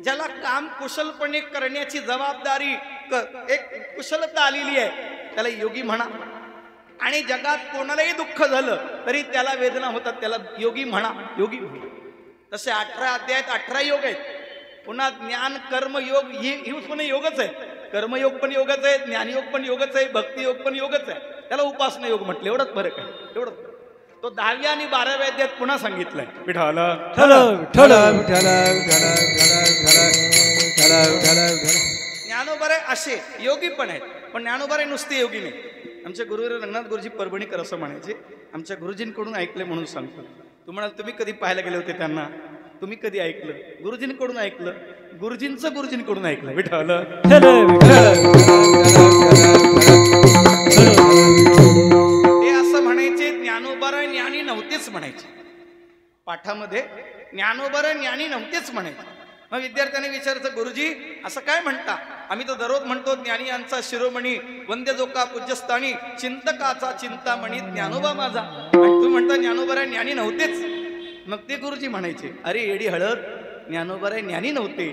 ज्याला काम कुशलपणे करण्याची जबाबदारी, एक कुशलता आलेली आहे, त्याला योगी म्हणा. आणि जगात कोणालाही दुःख झालं तरी त्याला वेदना होतात, त्याला योगी म्हणा, योगी म्हणा. तसे 18 अध्यायात 18 योग आहेत. पुन्हा ज्ञान कर्म योग ही पण योगच आहे. कर्मयोग पण योगच आहे, ज्ञानयोग पण योगच आहे, भक्तियोग पण योगच आहे. त्याला उपासना योग म्हटलं. एवढंच फरक आहे, एवढंच. तो 10व्या आणि 12व्या अध्यायात पुन्हा सांगितलंय. ज्ञानोबा असे योगी पण आहेत, पण ज्ञानोबा नुसते योगी नाही. आमच्या गुरुवर रंगनाथ गुरुजी परभणीकर असं म्हणायचे, आमच्या गुरुजींकडून ऐकले म्हणून सांगतो. तुम्हाला तुम्ही कधी पाहायला गेले होते त्यांना? तुम्ही कधी ऐकलं? गुरुजींकडून ऐकलं, गुरुजींचं गुरुजींकडून ऐकलं. विठ्ठल ते असं म्हणायचे, ज्ञानोबा ज्ञानी नव्हतेच म्हणायचे. पाठामध्ये ज्ञानोबा ज्ञानी नव्हतेच म्हणायचे. मग विद्यार्थ्यांनी विचारायचं, गुरुजी असं काय म्हणता? आम्ही तो दररोज म्हणतो, ज्ञानी यांचा शिरोमणी वंद्य जोका पूज्यस्थानी, चिंतकाचा चिंतामणी ज्ञानोबा माझा. आणि तुम्ही म्हणता ज्ञानोबा ज्ञानी नव्हतेच. मग ते गुरुजी म्हणायचे, अरे एडी हळद, ज्ञानोबा ज्ञानी नव्हते.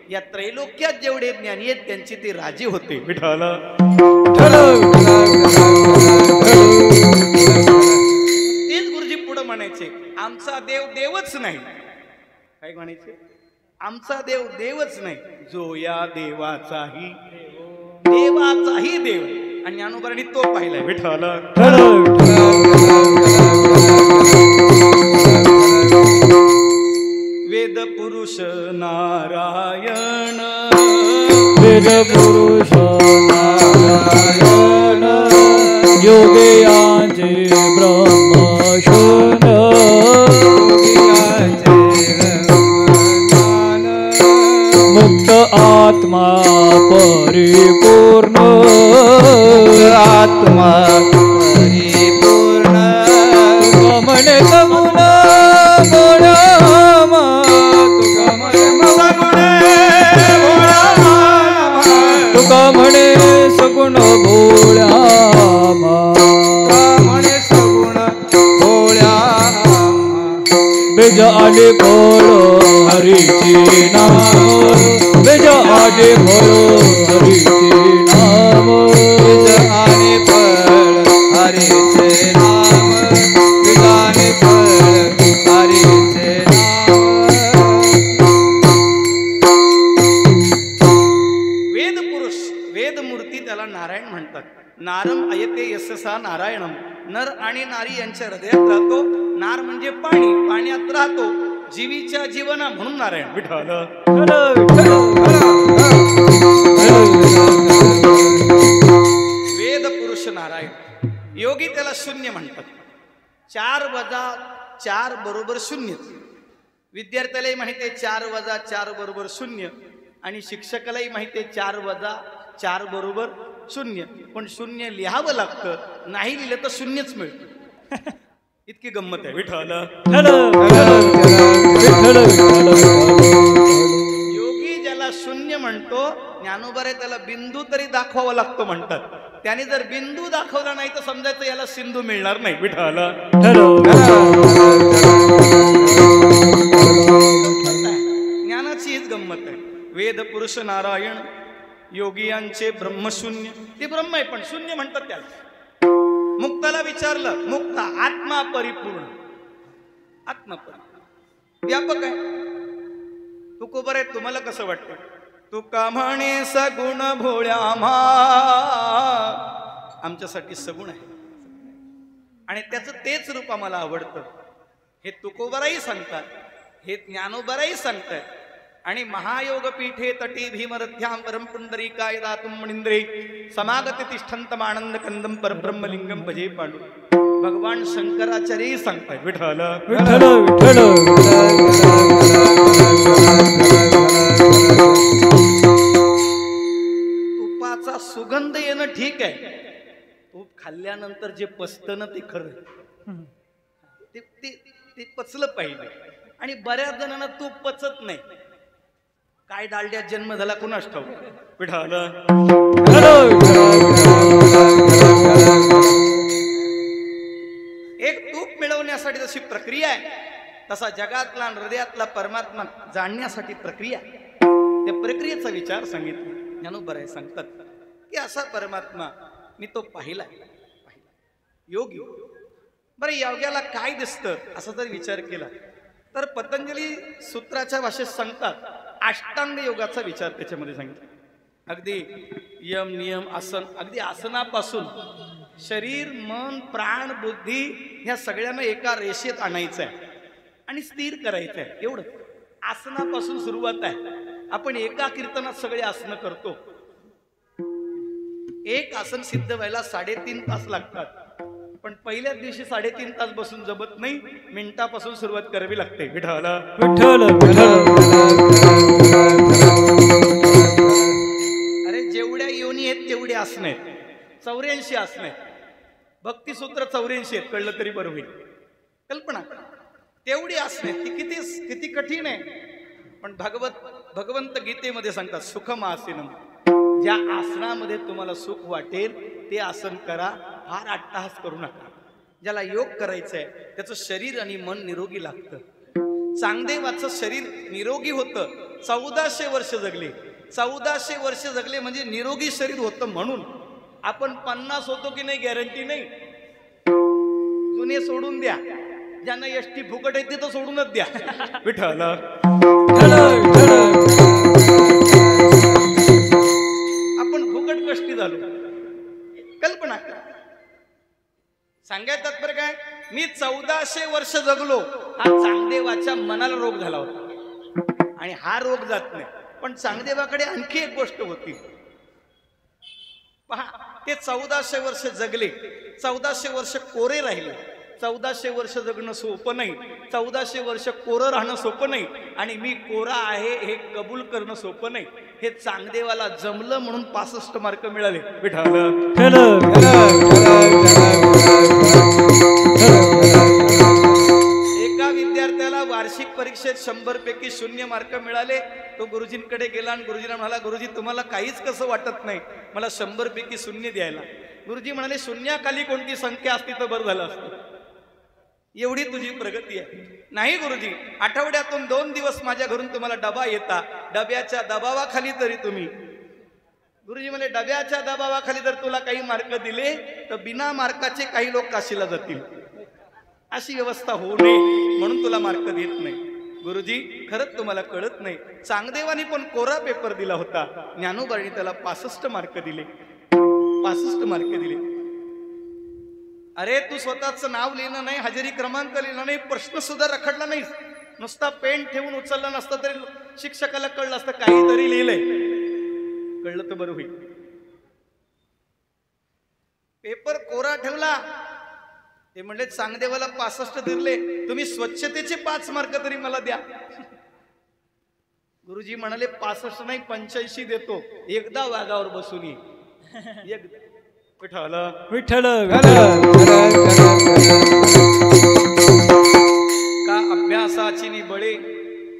या त्रैलोक्यात जेवढे ज्ञानी आहेत त्यांचे ते राजे होते. विठ्ठल तेच गुरुजी पुढे म्हणायचे, आमचा देव देवच नाही. काय म्हणायचे? आमचा देव देवच नाही, जो या देवाचाही देव. आणि ज्ञानोबांनी तो पाहिलाय. विठ्ठल वेद पुरुष नारायण, वेद पुरुष नारायण, योगियांचे ब्रह्मशून, मुक्त आत्मा परिपूर्ण, आत्मा परिपूर्ण. तुका म्हणे सगुण बोळा, तुका म्हणे सगुण बोळा, म्हणे सगुण बोळ्या. बेज आले फळ हरीचे नाम, बेज आले फळ हरीचे नाम, बेज आले फळ हरीचे नाम, बेज आले फळ हरीचे नाम. वेद पुरुष, वेद मूर्ती त्याला नारायण म्हणतात. नारम अयते यशसा नारायणम. नर आणि नारी यांच्या हृदयात राहतो. नार म्हणजे पाणी, पाण्यात राहतो, जीवीच्या जीवना म्हणून नारायण. विठ्ठल वेद पुरुष नारायण. योगी त्याला शून्य म्हणतात. 4 + 4 = 0. विद्यार्थ्यालाही माहिती आहे 4 + 4 = 0, आणि शिक्षकालाही माहिती आहे 4 + 4 = 0. पण 0 लिहावं लागतं, नाही लिहिलं तर 0च मिळतं. इतकी गंमत आहे. विठ्ठल योगी ज्याला 0 म्हणतो, ज्ञानोबा त्याला बिंदू तरी दाखवावा लागतो म्हणतात. त्याने जर बिंदू दाखवला नाही तर समजायचं याला सिंधू मिळणार नाही. विठ्ठल ज्ञानाची हीच गंमत आहे. वेद पुरुष नारायण, योगियांचे ब्रह्मशून्य, ते ब्रह्म आहे पण शून्य म्हणतात त्याला. मुक्ताला विचारलं, मुक्त आत्मा परिपूर्ण, आत्मा परिपूर्ण व्यापक आहे. तुकोबर आहे, तुम्हाला कसं वाटतं? तुका म्हणे सगुण भोळ्या आम्हा, आमच्यासाठी सगुण आहे आणि त्याचं तेच रूप आम्हाला आवडतं. हे तुकोबराही सांगतात, हे ज्ञानोबराही सांगतात. आणि महायोग पीठे तटी भीमरथ्याम परम पुंडरीकाय दातुम मणिंद्रे समागते तिष्ठंतम आनंद कंदम परब्रह्मलिंगम भजे पांडु. भगवान शंकराचार्यही सांगतात, विठ्ठल विठ्ठल विठ्ठल. तुपाचा सुगंध येणं ठीक आहे, तूप खाल्ल्यानंतर जे पचतं ना ते खरं, ते पचलं पाहिजे. आणि बऱ्याच जणांना तूप पचत नाही. काय डालड्यात जन्म झाला कुणास ठाऊक. विठ्ठल एक तूप मिळवण्यासाठी जशी प्रक्रिया आहे, तसा जगातला हृदयातला परमात्मा जाणण्यासाठी प्रक्रिया. त्या प्रक्रियेचा विचार सांगितला. ज्ञानोबराय सांगतात की असा परमात्मा मी तो पाहिला योगी. बरं, योग्याला काय दिसतं असं जर विचार केला तर पतंजली सूत्राच्या भाषेत सांगतात, अष्टांग योगाचा विचार त्याच्यामध्ये सांगितला. अगदी यम नियम आसन, अगदी आसनापासून शरीर मन प्राण बुद्धी ह्या सगळ्यांना एका रेषेत आणायचं आहे आणि स्थिर करायचं आहे. एवढं आसनापासून सुरुवात आहे. आपण एका कीर्तनात सगळे आसनं करतो. एक आसन सिद्ध व्हायला 3.5 तास लागतात, पण पहिल्याच दिवशी 3.5 तास बसून जमत नाही. मिनिटापासून सुरुवात करावी लागते. विठ्ठल विठ्ठल. अरे जेवढ्या योनी आहेत तेवढे आसन आहेत. 84 आसन आहेत. भक्तिसूत्र 84 आहेत, कळलं तरी बरं होईल. कल्पना तेवढी आसन आहेत. ती किती कठीण आहे. पण भगवंत गीतेमध्ये सांगतात, सुखम आसीनम. ज्या आसनामध्ये तुम्हाला सुख वाटेल ते आसन करा, फार अट्टहास करू नका. ज्याला योग करायचा आहे त्याचं शरीर आणि मन निरोगी लागतं. चांगदेवाचं शरीर निरोगी होतं. 1400 वर्ष जगले. 1400 वर्ष जगले म्हणजे निरोगी शरीर होतं. म्हणून आपण 50 होतो की नाही गॅरंटी नाही. जुने सोडून द्या. ज्यांना एसटी फुकट आहे ते तर सोडूनच द्या. विठ्ठल आपण फुकट कष्टी झालो. कल्पना सांगायचं तात्पर्य काय, मी 1400 वर्ष जगलो. हा चांगदेवाच्या मनाला रोग झाला होता आणि हा रोग जात नाही. पण चांगदेवाकडे आणखी एक गोष्ट होती. पहा, ते 1400 वर्ष जगले. 1400 वर्ष कोरे राहिले. 1400 वर्ष जगणं सोपं नाही. 1400 वर्ष कोरं राहणं सोपं नाही. आणि मी कोरा आहे हे कबूल करणं सोपं नाही. हे चांगदेवाला जमलं म्हणून 65 मार्क मिळाले. विठ्ठल एका विद्यार्थ्याला वार्षिक परीक्षेत 100 पैकी 0 मार्क मिळाले. तो गुरुजींकडे गेला आणि गुरुजींना म्हणाला, गुरुजी तुम्हाला काहीच कसं वाटत नाही, मला 100 पैकी 0 द्यायला. गुरुजी म्हणाले, शून्याखाली कोणती संख्या असती तर बरं झालं असतं. एवढी तुझी प्रगती आहे. नाही गुरुजी, आठवड्यातून 2 दिवस माझ्या घरून तुम्हाला डबा येता, डब्याच्या दबावाखाली तरी तुम्ही. गुरुजी म्हणे, डब्याच्या दबावाखाली जर तुला काही मार्क दिले तर बिना मार्काचे काही लोक काशीला जातील. अशी व्यवस्था होऊ नये म्हणून तुला मार्क देत नाही. गुरुजी खरंच तुम्हाला कळत नाही, चांगदेवानी पण कोरा पेपर दिला होता. ज्ञानोबांनी त्याला 65 मार्क दिले. 65 मार्क दिले. अरे तू स्वतःचं नाव लिहिलं नाही, हजेरी क्रमांक लिहिला नाही, प्रश्न सुद्धा रखडला नाही, नुसता पेन ठेवून उचलला नसता तरी शिक्षकाला कळलं असतं काहीतरी लिहिलंय. कळलं तर बरं होईल. पेपर कोरा ठेवला. ते म्हणले चांगदेवाला 65 दिले, तुम्ही स्वच्छतेचे 5 मार्क तरी मला द्या. गुरुजी म्हणाले 65 नाही 85 देतो, एकदा वाघावर बसून ये. विठ्ठल विठ्ठल का अभ्यासाची निबळे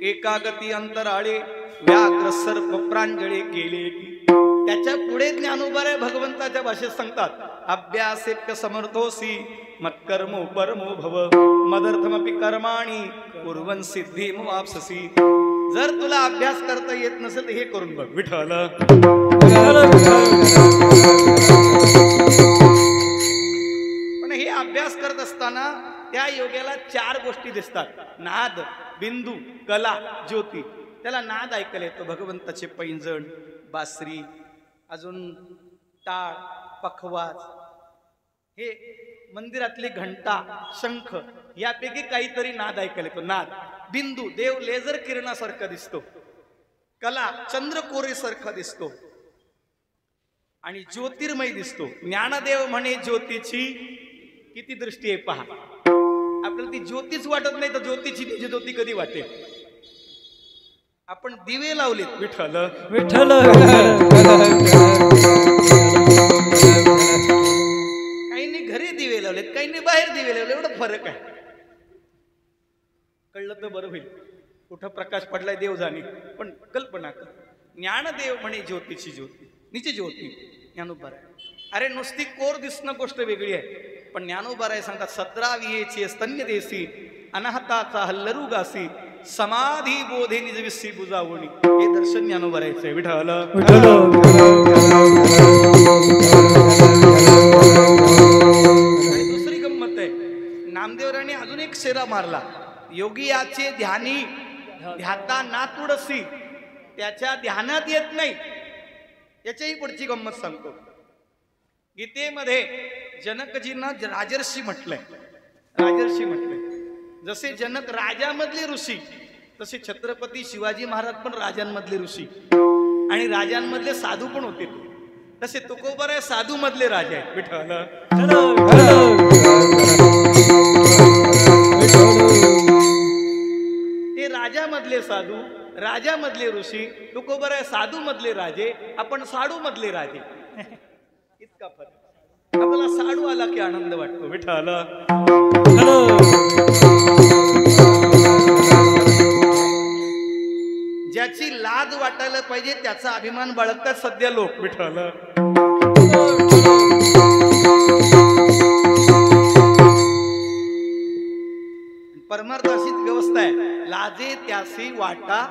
एकागती अंतराळे व्याघ्र सर्प प्रांजळे गेले. त्याच्या पुढे ज्ञानोबा भगवंताच्या भाषेत सांगतात, अभ्यासेप्य समर्थोसी मत्कर्मो परमो भव मदर्थमपि कर्माणि कुर्वन् सिद्धिं वाप्स्यसि. जर तुला अभ्यास करता येत नसेल तर हे करून बघ. विठ्ठल पण हे अभ्यास करत असताना त्या योग्याला 4 गोष्टी दिसतात: नाद, बिंदू, कला, ज्योती. त्याला नाद ऐकायला येतो, भगवंताचे पैंजण, बासरी, अजून टाळ, पखवाज, हे मंदिरातली घंटा, शंख, यापैकी काहीतरी नाद ऐकायला येतो. नाद. बिंदू, देव लेझर किरणासारखा दिसतो. कला, चंद्रकोरेसारखा दिसतो. आणि ज्योतिर्मय दिसतो. ज्ञानदेव म्हणे ज्योतीची किती दृष्टी आहे पहा. आपल्याला ती ज्योतीच वाटत नाही तर ज्योतीची तिची ज्योती कधी वाटेल. आपण दिवे लावलेत, विठ्ठल विठ्ठल. काहींनी घरी दिवे लावलेत, काहींनी बाहेर दिवे लावले. एवढा फरक आहे. कळलं तर बरं होईल. कुठं प्रकाश पडलाय देव जाणे. पण कल्पना कर, ज्ञानदेव म्हणे ज्योतीची ज्योती, निची ज्योती ज्ञानोबा राय. अरे नुसती कोर दिसणं गोष्ट वेगळी आहे, पण ज्ञानोबा राय सांगतात 17 वियेची स्तन्य देसी, अनाहताचा हल्लरू गासी, समाधी बोधे निज विसी बुजावणी. हे दर्शन ज्ञानोबा रायचं आहे. विठ्ठल. आणि दुसरी गंमत आहे, नामदेवराने अजून एक शेरा मारला. योगी याचे ध्यानी ध्याता ना तुडसी, त्याच्या ध्यानात येत नाही. याच्याही पुढची गंमत सांगतो. गीतेमध्ये जनकजींना राजर्षी म्हटलंय. राजर्षी म्हटलंय. जसे जनक राजामधले ऋषी, तसे छत्रपती शिवाजी महाराज पण राजांमधले ऋषी आणि राजांमधले साधू पण होते. तसे तुकोबराय साधू मधले राजा आहेत. विठ्ठल. ते राजामधले साधू, राजामधले ऋषी, तुकोबराय साधू मधले राजे, आपण साडू मधले राजे. इतका फरक. आपल्याला साडू आला की आनंद वाटतो. विठ्ठल. ज्याची लाज वाटायला पाहिजे त्याचा अभिमान बाळगतात सध्या लोक. विठ्ठल. परमार्थ अशीच व्यवस्था आहे. लाजे त्यासी वाटा.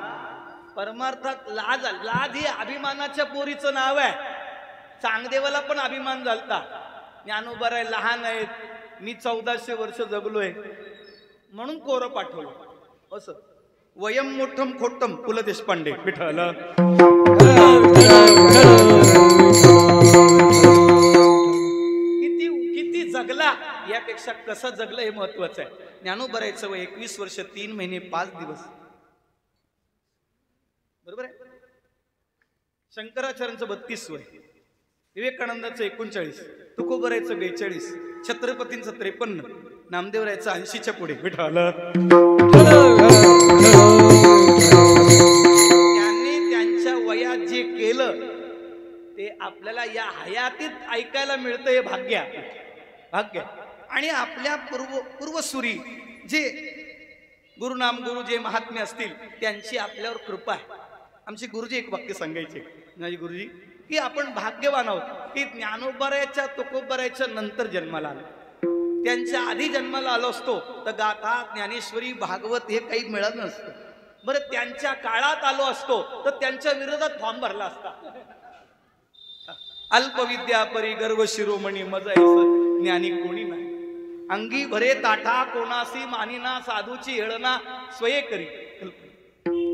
परमार्थात लाज. लाज ही अभिमानाच्या पोरीचं नाव आहे. चांगदेवाला पण अभिमान झालता. ज्ञानोबा राय लहान आहेत, मी 1400 वर्ष जगलोय म्हणून कोरं पाठवलं. असं वयम मोठम खोटम. पु ल देशपांडे. विठ्ठल. किती जगला यापेक्षा कसं जगलं हे महत्वाचं आहे. ज्ञानोबा रायचं वय 21 वर्ष 3 महिने 5 दिवस. बरोबर आहे. शंकराचार्यांचं 32 वय, विवेकानंदाचं 39, तुकोबरायचं 42, छत्रपतींचं 53, नामदेवरायचं 80च्या पुढे. विठ्ठल. त्यांनी त्यांच्या वयात जे केलं ते आपल्याला या हयातीत ऐकायला मिळतं. हे भाग्य. भाग्य. आणि आपल्या पूर्वसुरी जे गुरुनाम गुरु जे महात्मे असतील त्यांची आपल्यावर कृपा आहे. आमचे गुरुजी एक वाक्य सांगायचे. माझे गुरुजी की आपण भाग्यवान आहोत की ज्ञानोबरायच्या तुकोबरायच्या नंतर जन्माला आलो. त्यांच्या आधी जन्माला आलो असतो तर गाथा ज्ञानेश्वरी भागवत हे काही मिळत नसतं. बरं त्यांच्या काळात आलो असतो तर त्यांच्या विरोधात फॉर्म भरला असता. अल्पविद्या परी गर्व शिरोमणी मजायचं ज्ञानी कोणी नाही. अंगी भरे ताठा कोणासी मानिना साधूची हेळना स्वये करी.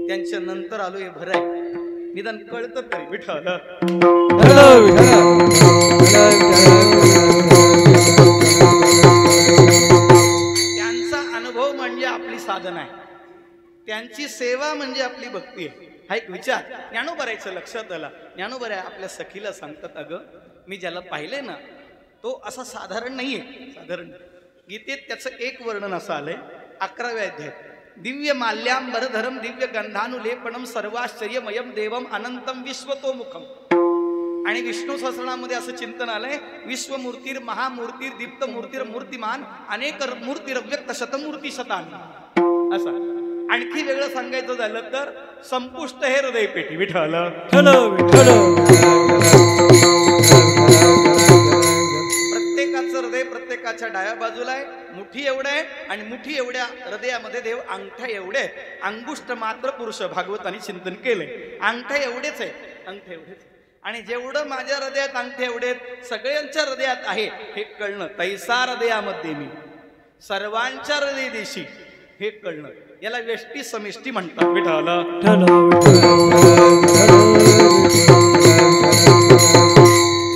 त्यांच्या नंतर आलो हे भराय निदान कळतं तरी. विठ्ठल. त्यांचा अनुभव म्हणजे आपली साधना आहे. त्यांची सेवा म्हणजे आपली भक्ती आहे. हा एक विचार ज्ञानोबरायचं लक्षात आला. ज्ञानोबराय आपल्या सखीला सांगतात, अगं मी ज्याला पाहिले ना तो असा साधारण नाहीये. साधारण गीतेत त्याचं एक वर्णन असं आलंय 11व्या अध्यायात. दिव्य माल्याम्बरधरम दिव्य गंधानुलेपणम सर्वाश्चर्यमयम देवम अनंतम विश्वतोमुखम. आणि विष्णू सहस्रनामध्ये असं चिंतन आलंय, विश्वमूर्तीर महामूर्तीर दीप्त मूर्तीर मूर्तिमान अनेक मूर्तीर व्यक्त शतमूर्ती शतान. असं आणखी वेगळं सांगायचं झालं तर संपुष्ट हे हृदय पेटी. विठ्ठल. प्रत्येकाचं हृदय प्रत्येकाच्या डाव्या बाजूला आहे. मुठी एवढं आहे आणि मुठी एवढ्या हृदयामध्ये देव अंगठ्या एवढे आहेत. अंगुष्ट मात्र पुरुष भागवतानी चिंतन केलंय. अंगठ्या एवढेच आहे. अंगठ्या एवढेच. आणि जेवढं माझ्या हृदयात अंगठे एवढे सगळ्यांच्या हृदयात आहे हे कळणं, तैसा हृदयामध्ये मी सर्वांच्या हृदय देशी हे कळणं, याला व्यष्टी समिष्टी म्हणतात. विठाला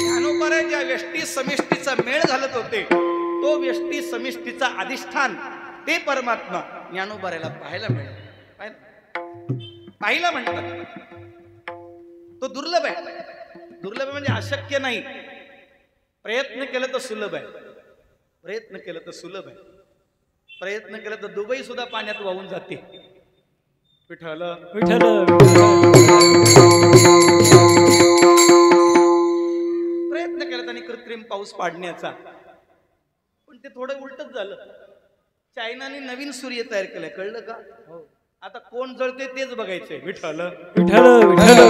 ज्ञानोबारे ज्या व्यष्टी समिष्टीचा मेळ घालत होते तो व्यष्टी समिष्टीचा अधिष्ठान ते परमात्मा ज्ञानोबाऱ्याला पाहायला मिळेल. पाहिला म्हणतात तो दुर्लभ आहे. दुर्लभ म्हणजे अशक्य नाही, प्रयत्न केलं तर सुलभ आहे, प्रयत्न केलं तर सुलभ आहे, प्रयत्न केलं तर दुबई सुद्धा पाण्यात वाहून जाते. विठ्ठल विठ्ठल प्रयत्न केला त्यांनी कृत्रिम पाऊस पाडण्याचा, पण ते थोडं उलटच झालं. चायनाने नवीन सूर्य तयार केलाय, कळलं का? आता कोण जळते तेच बघायचंय. विठ्ठल विठ्ठल विठ्ठल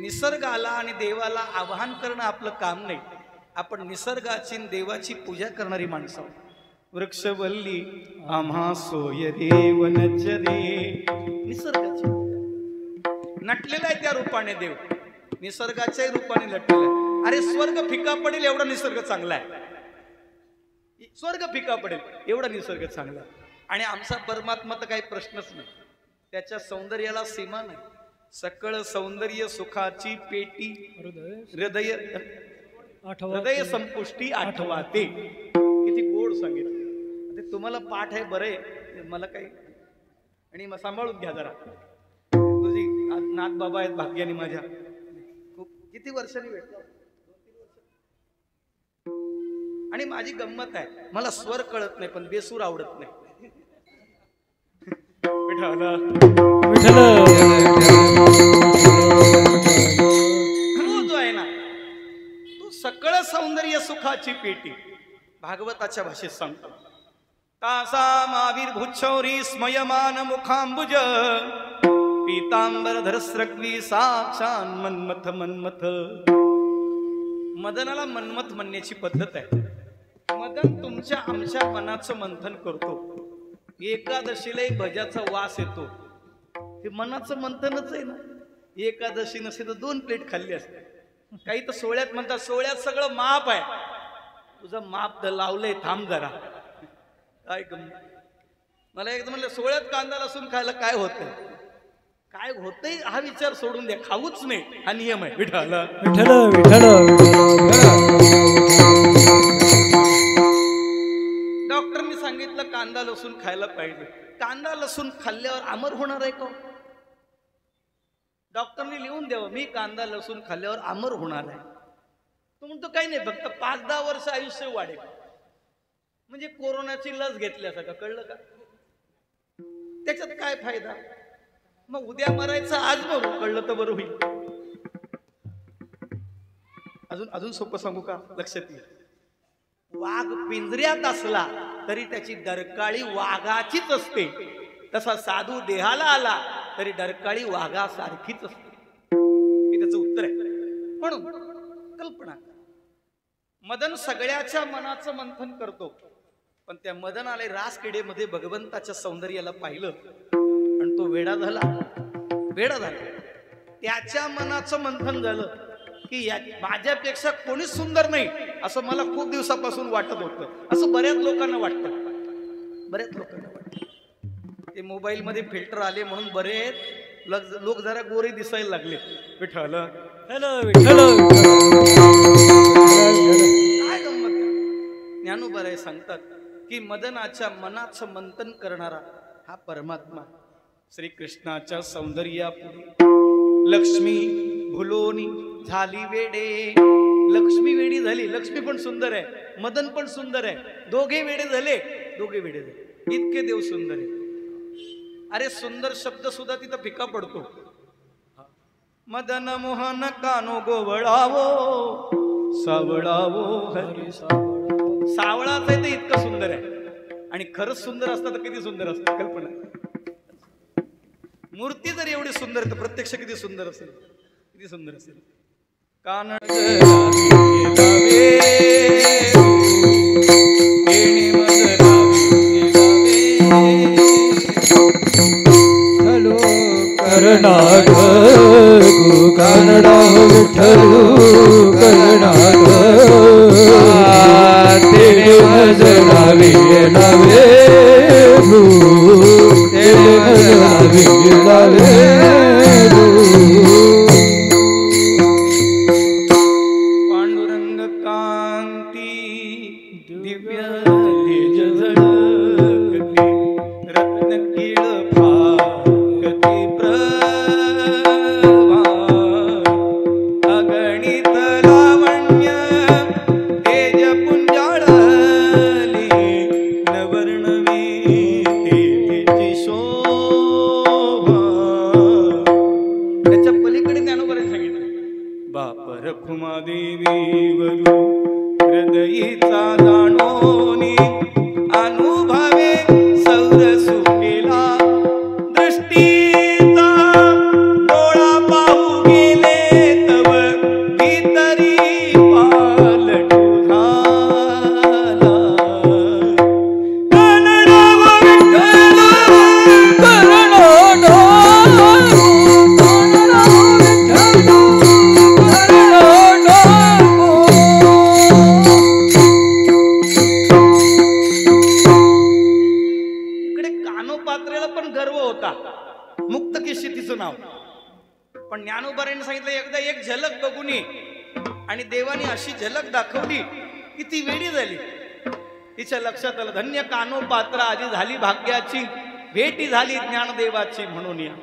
निसर्गाला आणि देवाला आवाहन करणं आपलं काम नाही. आपण निसर्गाची देवाची पूजा करणारी माणसं. वृक्षवल्ली आम्हा सोय देवनच रे, निसर्गाची नटलेला आहे त्या रूपाने देव, निसर्गाच्याही रूपाने नटलेला आहे. अरे स्वर्ग फिका पडेल एवढा निसर्ग चांगला आहे, स्वर्ग फिका पडेल एवढा निसर्ग चांगला आहे. आणि आमचा परमात्मा तर काही प्रश्नच नाही, त्याच्या सौंदर्याला सीमा नाही. सकळ सौंदर्य सुखाची पेटी हृदय हृदय संपुष्टी आठवाते. किती गोड सांगितलं. ते तुम्हाला पाठ आहे बरे, मला काही. आणि मग सांभाळून घ्या जरा, तुझी नाथ बाबा आहेत भाग्याने माझ्या, खूप किती वर्षांनी भेटलो. आणि माझी गंमत आहे, मला स्वर कळत नाही पण बेसूर आवडत नाही. जो आहे ना तू सकळ सौंदर्य सुखाची पेटी, भागवताच्या भाषेत सांगतो. तासा मावीर भुच्छौरी स्मयमान मुखांबुज पीतांबर धरस्रग्वी साक्षान मन्मथ मन्मथ. मदनाला मन्मथ म्हणण्याची पद्धत आहे. मदन तुमच्या आमच्या मनाचं मंथन करतो. एकादशीला भजाचा वास येतो, हे मनाचं मंथनच आहे ना. एकादशी नसे तर 2 प्लेट खाल्ली असते. काही तर सोहळ्यात म्हणतात सोहळ्यात सगळं माप आहे, तुझं माप तर लावलंय, थांब जरा. काय मला एकदा म्हणलं सोहळ्यात कांदा लसूण खायला काय होतंय, काय होतंय हा विचार सोडून द्या, खाऊच नाही हा नियम आहे. विठ्ठल विठ्ठल डॉक्टरनी सांगितलं कांदा लसूण खायला पाहिजे. कांदा लसूण खाल्ल्यावर अमर होणार आहे का? डॉक्टरनी लिहून द्यावं मी कांदा लसूण खाल्ल्यावर अमर होणार आहे. तो म्हणतो काही नाही, फक्त 5-10 वर्ष आयुष्य वाढेल. म्हणजे कोरोनाची लस घेतल्यासारखं, कळलं का? त्याच्यात काय फायदा? मग उद्या मरायचं आज मरू, कळलं तर बरं होईल. अजून सोपं सांगू का? लक्षात येईल. वाघ पिंजऱ्यात असला तरी त्याची डरकाळी वाघाचीच असते, तसा साधू देहाला आला तरी डरकाळी वाघासारखीच असते. हे त्याचं उत्तर आहे. म्हणून कल्पना, मदन सगळ्याच्या मनाचं मंथन करतो, पण त्या मदनाला रास किडेमध्ये भगवंताच्या सौंदर्याला पाहिलं आणि तो वेडा झाला. त्याच्या मनाचं मंथन झालं की माझ्यापेक्षा कोणीच सुंदर नाही असं मला खूप दिवसापासून वाटत होतं. असं बऱ्याच लोकांना वाटतं. ते मोबाईल मध्ये फिल्टर आले म्हणून बरेच लोक जरा गोरे दिसायला लागले. विठ्ठल विठ्ठल काय गंमत. ज्ञानोबा सांगतात की मदनाच्या मनाचं मंथन करणारा हा परमात्मा श्रीकृष्णाच्या सौंदर्यापुढे लक्ष्मी भुलोनी झाली वेडे. लक्ष्मी वेडी झाली, लक्ष्मी पण सुंदर आहे, मदन पण सुंदर आहे, दोघे वेडे झाले. इतके देव सुंदर आहे. अरे सुंदर शब्द सुद्धा तिथं फिका पडतो. मदन मोहन कानो गोवळावो सावळावो हरी सावळाच आहे ते इतकं सुंदर आहे. आणि खरंच सुंदर असतं तर किती सुंदर असतं, कल्पना. मूर्ती जर एवढी सुंदर आहे तर प्रत्यक्ष किती सुंदर असेल, किती सुंदर असेल. कानड कर करणाग कानडा विठ्ठलू करणाग तेरे नजरावी लावे तेरे नजरावी लावे पांडुरंग कांती दिव्य तेज झळकती रत्न किळ फाकती प्रभा अगणित लावण्य तेज पुंजाळली नवर्णवी तेजी शोभा. त्याच्या पलीकडे ज्ञानोबाने सांगितलं बाप रखुमादेवी वरू हृदयीचा जाणोनी अनुभवे सौर सुकेला दृष्टीचा डोळा पाहू गेले तव भीतरी पालटू झाला. कानडाव विठ्ठल इकडे कानोपात्रेला पण गर्व होता. मुक्त केशी तिचं नाव. पण ज्ञानोबारांनी सांगितलं एकदा एक झलक बघून ये. आणि देवाने अशी झलक दाखवली की ती वेडी झाली. तिच्या लक्षात आलं धन्य कानोपात्रा आधी झाली भाग्याची भेटी झाली ज्ञानदेवाची म्हणून या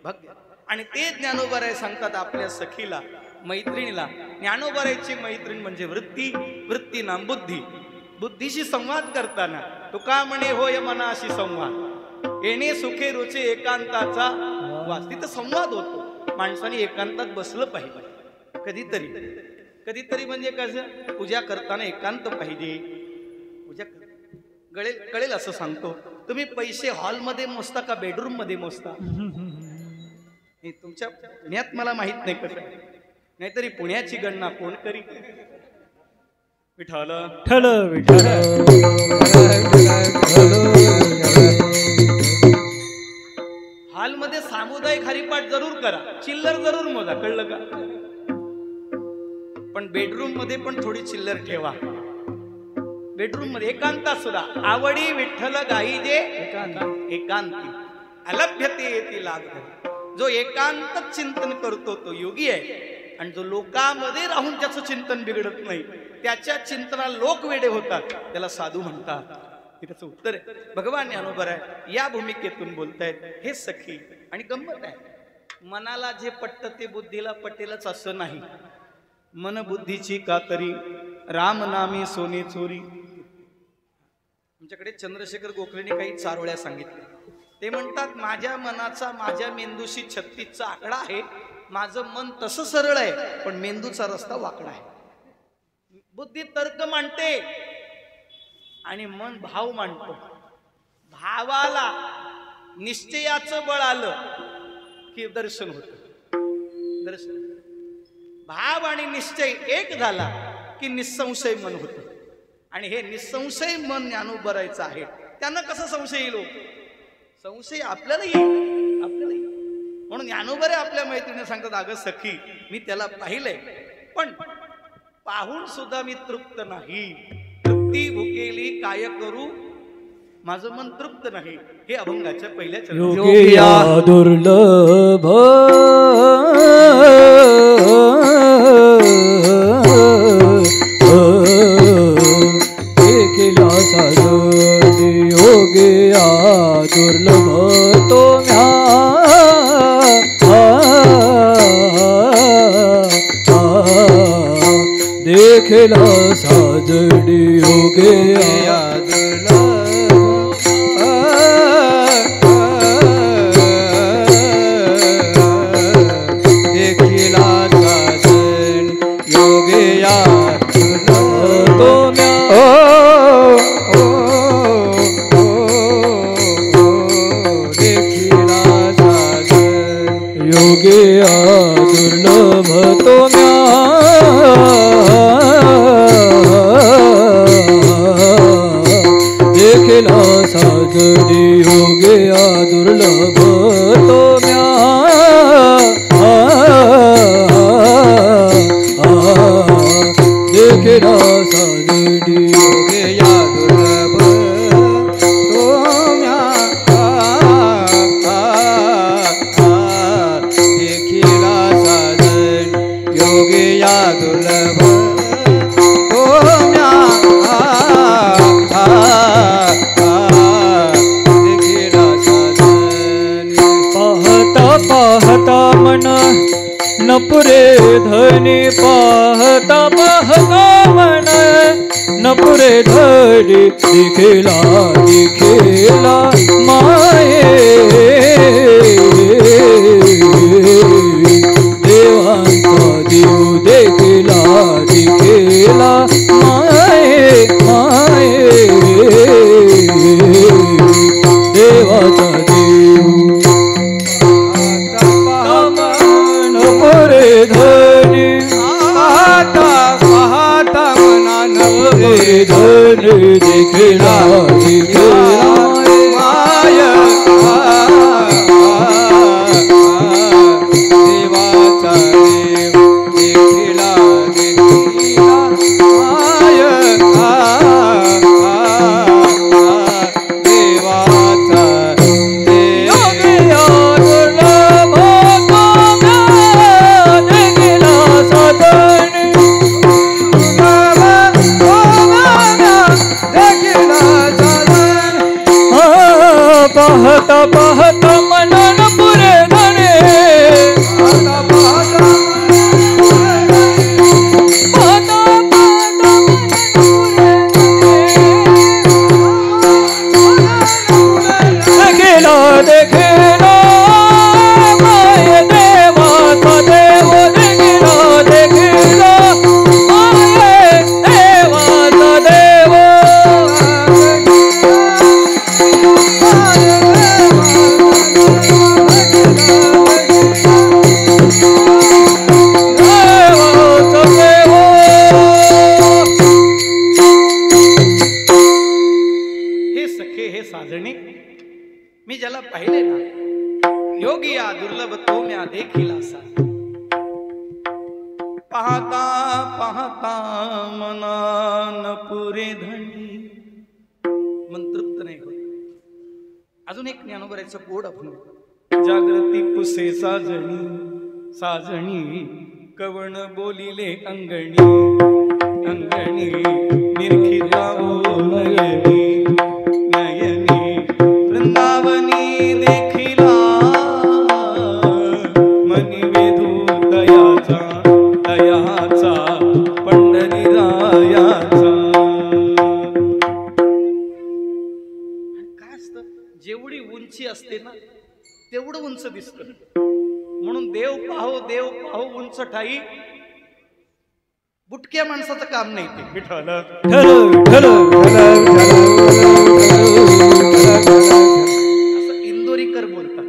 भाग्य. आणि ते ज्ञानोबाराय सांगतात आपल्या सखीला मैत्रिणीला ज्ञानोबारायची मैत्रीण म्हणजे वृत्ती वृत्ती नाम बुद्धी. बुद्धीशी संवाद करताना तुका म्हणे होय मनाशी संवाद येणे सुखे रुचे एकांताचा वास. तिथं संवाद होतो. माणसाने एकांतात बसलं पाहिजे कधीतरी. कधीतरी म्हणजे कसं पूजा करताना एकांत पाहिजे. पूजा कळेल असं सांगतो. तुम्ही पैसे हॉलमध्ये मोजता का बेडरूम मध्ये मोजता? तुमच्या पुण्यात मला माहित नाही कसं. नाहीतरी पुण्याची गणना कोण करी? विठाला ठल विठ्ठल हॉलमध्ये सामुदायिक हरिपाठ जरूर करा. चिल्लर जरूर मोजा. कळलं का? पण बेडरूम मध्ये पण थोडी चिल्लर ठेवा. बेडरूम मध्ये एकांतात सुद्धा आवडी विठ्ठल गाई जे एकांती अलभ्यते येती लाग. जो एकांत चिंतन करतो तो योगी आहे. आणि जो लोकांमध्ये राहून त्याचं चिंतन बिघडत नाही त्याच्या चिंतनाला लोक वेडे होतात त्याला साधू म्हणतात. हे त्याचं उत्तर आहे. भगवान ज्ञानोबा या भूमिकेतून बोलतायत. हे सखी आणि गंमत आहे. मनाला जे पटतं ते बुद्धीला पटेलच असं नाही. मन बुद्धीची कातरी राम नामी सोने चोरी. आमच्याकडे चंद्रशेखर गोखलेने काही चारोळ्या सांगितल्या. ते म्हणतात माझ्या मनाचा माझ्या मेंदूशी 36चा आकडा आहे. माझं मन तसं सरळ आहे पण मेंदूचा रस्ता वाकडा आहे. बुद्धी तर्क मांडते आणि मन भाव मांडतो. भावाला निश्चयाचं बळ आलं की दर्शन होतं. दर्शन भाव आणि निश्चय एक झाला की निसंशय मन होतं. आणि हे निसंशय मन ज्ञानोबरायचं आहे. त्यांना कसा संशय येईल? संशय आपल्याला येईल. आपल्याला येईल. म्हणून ज्ञानोबरे आपल्या मैत्रिणी सांगतात अगं सखी मी त्याला पाहिलंय पण पाहून सुद्धा मी तृप्त नाही. तृप्ती भुकेली काय करू माझं मन तृप्त नाही. हे अभंगाच्या पहिल्या योगिया दुर्लभ केला साधन योगिया दुर्लभ तो देखला साजडी योगिया देखला साजन योगिया तो देखला साजन योगिया दुर्लभ तो देखला साजडी योगिया दुर्लभ तो नपुरे धनी पाहता पाहता मन नपुरे धनी दिखेला दिखेला माये देवांचा देव देखिला दिखेला माये माये देवाचा देव नपुरे धनी पाहता पाहता मना नपुरे धनी दिखेला दिखेला माया देवाचा देव देखिला देखिला माया देवाचा पाहता पाहता मनन पुरे धने पाहता पाहता पाहता पाहता देखिला देखिला माय देवाचा देव देखिला देखिला माय देवाचा देव मी ज्याला पाहिले ना योगी या दुर्लभ तो म्या देखिला असा पाहता पाहता मनान पुरे धनी मन तृप्त नाही होत. अजून एक ज्ञानोबराचं पोड आपण जागृती पुसे साजणी साजणी कवण बोलिले अंगणी अंगणी निरखिता नयनी नयनी वृंदावनी देखिला मनी वेधू दयाचा दयाचा पंढरी रायाचा. काय असतं जेवढी उंची असते ना तेवढं उंच दिसतं म्हणून देव पाहो उंच ठाई बुटक्या माणसाचं काम नाही ते विठ्ठल. असं इंदोरीकर बोलतात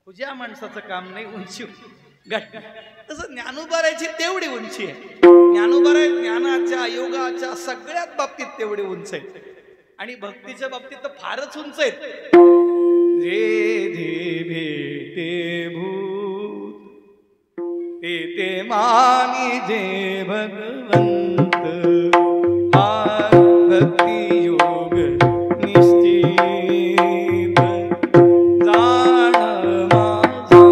तुझ्या माणसाचं काम नाही उंची तसं ज्ञानोबारायची तेवढी उंची आहे. ज्ञानोबाराय ज्ञानाच्या योगाच्या सगळ्यात बाबतीत तेवढी उंच आहे आणि भक्तीच्या बाबतीत तर फारच उंच आहेत. जे जे भेटे भूत ते ते मानी जे भगवंत हा भक्ती योग निश्चित जाण माझा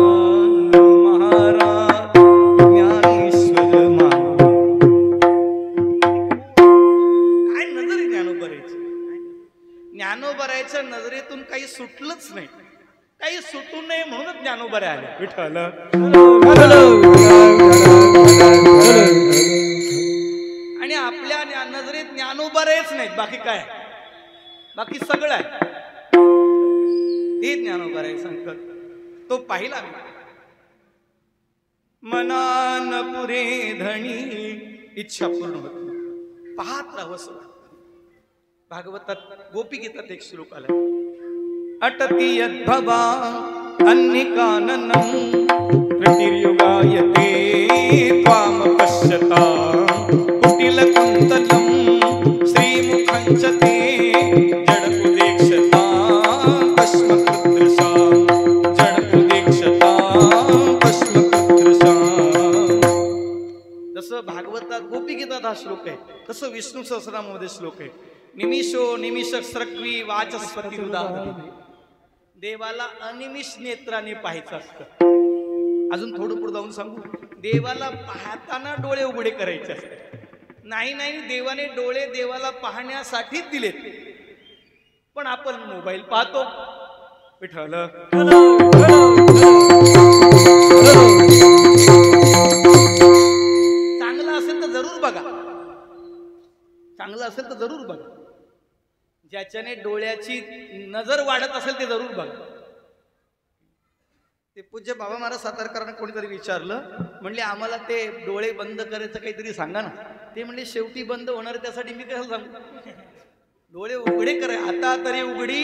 महाराज ज्ञानेश्वर मान. काय नजर आहे ज्ञानोबरायची. ज्ञानोबरायच्या नजरेतून काही सुटलंच नाही काही सुटू नये म्हणूनच ज्ञानोबरे आले विठ्ठल. आणि आपल्या नजरेत ज्ञानोबरेच नाहीत बाकी काय बाकी सगळं आहे ते ज्ञानोबरे सांगतात. तो पाहिला मनान पुरे धणी इच्छा पूर्ण होत पाहत राहावं. भागवतात गोपीगीतात एक श्लोक आला अटति यद्भवा अन्निकाननं प्रतिर्युगायते त्वाम पश्यता कुटिलकुन्तलं श्रीमुखं च ते जडपुदेक्षता भस्मकृतदृशा जडपुदेक्षता भस्मकृतदृशा. जसं भागवतात गोपीगीतात हा श्लोक आहे तसं विष्णू सहस्रनामामध्ये श्लोक आहे निमिषो निमिष स्रक्वी वाचस्पती उदाहरण. देवाला अनिमिष नेत्राने पाहायचं असतं. अजून थोडं पुढे जाऊन सांगू देवाला पाहताना डोळे उघडे करायचे असतात. नाही नाही देवाने डोळे देवाला पाहण्यासाठीच दिलेत पण आपण मोबाईल पाहतो विठ्ठल. बघा, चांगलं असेल तर जरूर बघा. ज्याच्याने डोळ्याची नजर वाढत असेल ते जरूर बघा. ते पूज्य बाबा महाराज सातारकरांना कोणीतरी विचारलं, म्हणले आम्हाला ते डोळे बंद करायचं काहीतरी सांगा ना. ते म्हणले शेवटी बंद होणार त्यासाठी मी काय सांगू, डोळे उघडे करे आता तरी उघडी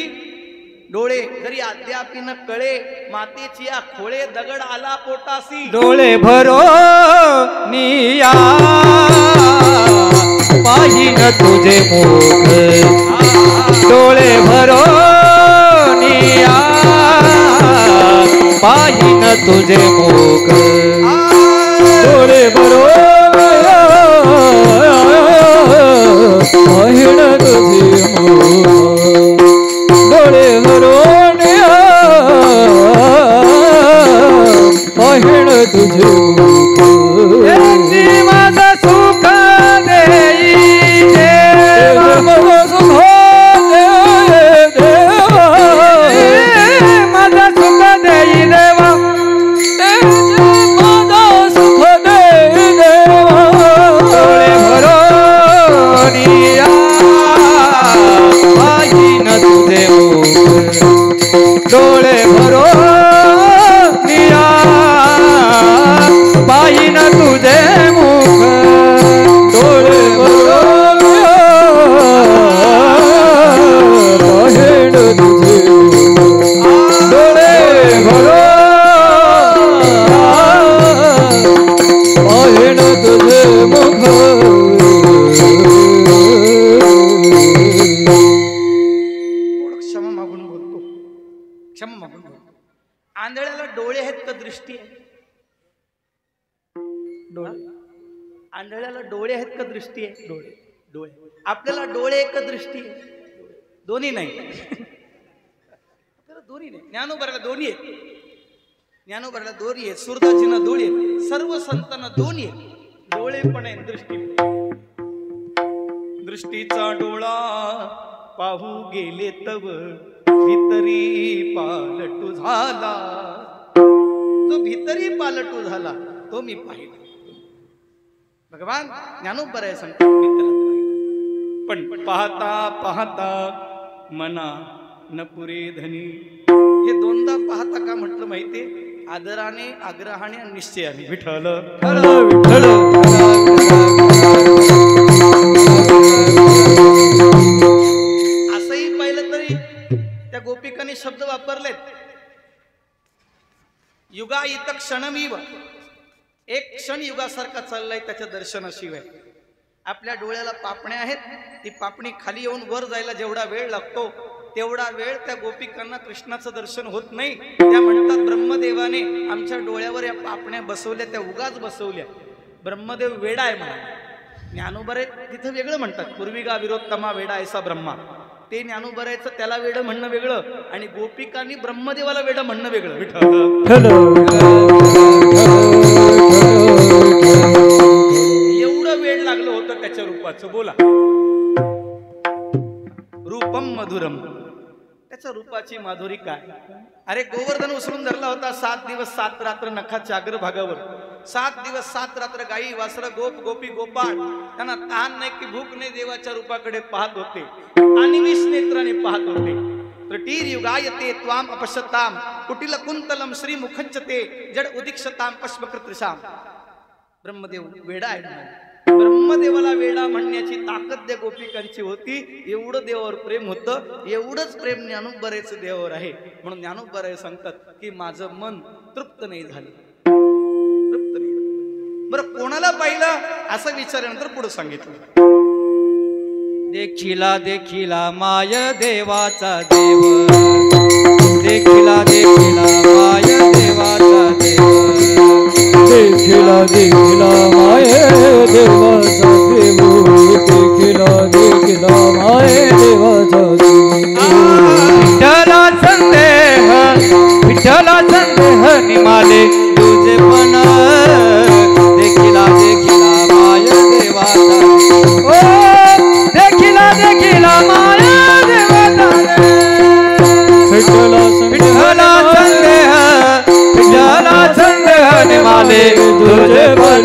डोळे, जरी अद्यापी न कळे मातेची या खोळे, दगड आला पोटासी डोळे भरो निया पाहिन तुझे मुख, डोळे भरो निया पाहिन तुझे मुख, डोळे भरो पाहिन तुझे मुख, डोळे भरो पाहिन तुझे मुख. माझा सुख देई देवा, सुख माझा सुख देई देवा, माझा सुख देई देवा, डोळे भरो निया पाहिन तुझे मुख, डोळे भरो निया पाहिन तुझे मुख, डोळे भरो पाहिन तुझे मुख, डोळे भरो पाहिन तुझे मुख. क्षमा मागून बोलतो, क्षमा मागून बोलतो. आंधळ्याला डोळे आहेत का दृष्टी आहे? डोळे. आंधळ्याला डोळे आहेत का दृष्टी आहे? डोळे. डोळे. आपल्याला डोळे एक दृष्टी आहे? दोन्ही नाही. आपल्याला दोन्ही नाही. ज्ञानोबराला दोन्ही आहेत, ज्ञानोबराला दोन्ही आहेत, सुरदाजींना दोन्ही आहेत, सर्व संतांना दोन्ही आहेत, डोळे पण आहे दृष्टी. दृष्टीचा डोळा पाहू गेले तव भितरी पालटू झाला, जो भितरी पालटू झाला तो मी पाहिला. भगवान ज्ञानोबराय सांगतो पण पाहता पाहता मना न पुरे धनी. हे दोनदा पाहता का म्हटलं माहितीये? आदराने, आग्रहाने आणि निश्चयाने. विठ्ठल विठ्ठल असंही पाहिलं तरी त्या गोपिकांनी शब्द वापरलेत, युगायित क्षणमीव. एक क्षण युगासारखा चाललाय त्याच्या दर्शनाशिवाय. आपल्या डोळ्याला पापण्या आहेत, ती पापणी खाली येऊन वर जायला जेवढा वेळ लागतो तेवढा वेळ त्या गोपिकांना कृष्णाचं दर्शन होत नाही. त्या म्हणतात ब्रह्मदेवाने आमच्या डोळ्यावर या पापण्या बसवल्या, त्या उगाच बसवल्या. ब्रह्मदेव वेडा आहे म्हणा. ज्ञानोबरे तिथं वेगळं म्हणतात, पूर्विगा विरोत्तमा वेडा ऐसा ब्रह्मा. ते ज्ञानोबरायचं त्याला वेड म्हणणं वेगळं आणि गोपिकांनी ब्रह्मदेवाला वेड म्हणणं वेगळं. विठ्ठल एवढं वेड लागलं होतं त्याच्या रूपाचं. बोला, रूपम मधुरम. त्याच्या रूपाची माधुरी काय. अरे गोवर्धन उचलून धरला होता 7 दिवस 7 रात्र नखाच्या अग्रभागावर. 7 दिवस 7 रात्र गाई वासर गोप गोपी गोपाळ त्यांना तहान नाही की भूक नाही, देवाच्या रूपाकडे पाहत होते, अनिमिष नेत्राने पाहत होते. त्रिटीर युगायते त्वाम अपश्यताम कुटिल कुंतलम श्री मुखंचते जड उदीक्षताम पश्मकृतृषाम. ब्रह्मदेव वेडा आहे. ब्रह्मदेवाला वेडा म्हणण्याची ताकद त्या गोपिकांची होती. एवढं देवावर प्रेम होतं, एवढंच प्रेम ज्ञानोबरायचं देवावर आहे. म्हणून ज्ञानोबराय सांगतात की माझं मन तृप्त नाही झालं, तृप्त नाही. बरं कोणाला पाहिलं असं विचारल्यानंतर पुढे सांगितलं, देखिला देखिला माय देवाचा देव, देखिला देखिला माय देवाचा देव, देखिला देखिला माय देवाचा देव, देखिला देखिला माय देवाचा देव. विठ्ठला संदेह, विठ्ठला संदेह निमाले तुझे पण, देखिला देखिला माय देवाचा देव, देखिला देखिला माय देवाचा देव. विठ्ठला संदेह, विठ्ठला संदेह निमाले तुझे पण.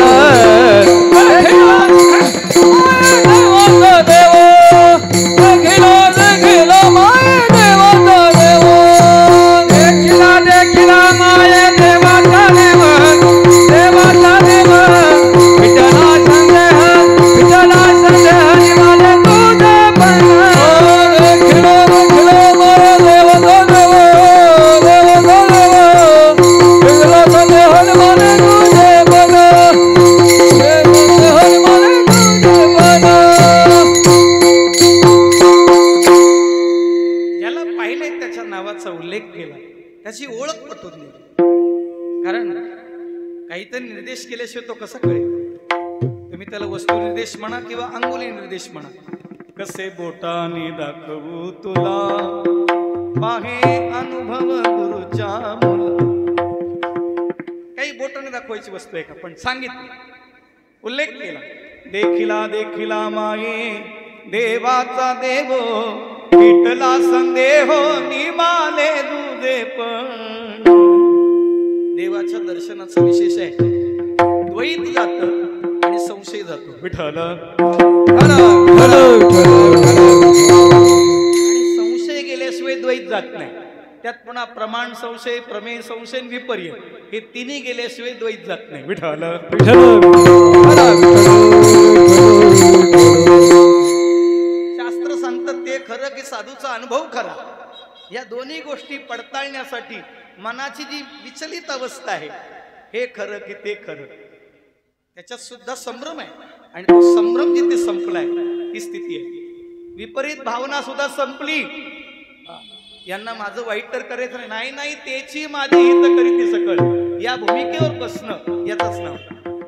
नावाचा उल्लेख केला, त्याची ओळख पटवून दिली. कारण काहीतरी निर्देश केल्याशिवाय तो कसा कळेल? तुम्ही त्याला वस्तू निर्देश म्हणा किंवा अंगुली निर्देश म्हणा. कसे बोटाने दाखवू तुला पाहे अनुभव गुरुच्या मुला. काही बोटाने दाखवायची वस्तू आहे का? पण सांगितलं, उल्लेख केला. देखिला देखिला माये देवाचा देव, विठला संदेह निमाले दुधे. पण देवाच्या दर्शनाचं विशेष आहे, द्वैत जात आणि संशय जातो. विठ्ठल आणि संशय गेल्याशिवाय द्वैत जात नाही. त्यात पुन्हा प्रमाण संशय, प्रमेय संशय, विपर्य हे तिन्ही गेल्याशिवाय द्वैत जात नाही. विठ्ठल शास्त्र सांगतात ते खरं की साधूचा अनुभव खरा. या दोन्ही गोष्टी पडताळण्यासाठी मनाची जी विचलित अवस्था आहे, हे खरं की ते खरं, त्याच्यात सुद्धा संभ्रम आहे. आणि तो संभ्रम जिथे संपलाय ती स्थिती आहे. विपरीत भावना सुद्धा संपली. यांना माझं वाईट तर करायचं नाही, नाही त्याची माझी हित करीती सकळ, या भूमिकेवर बसणं याचंच नाव.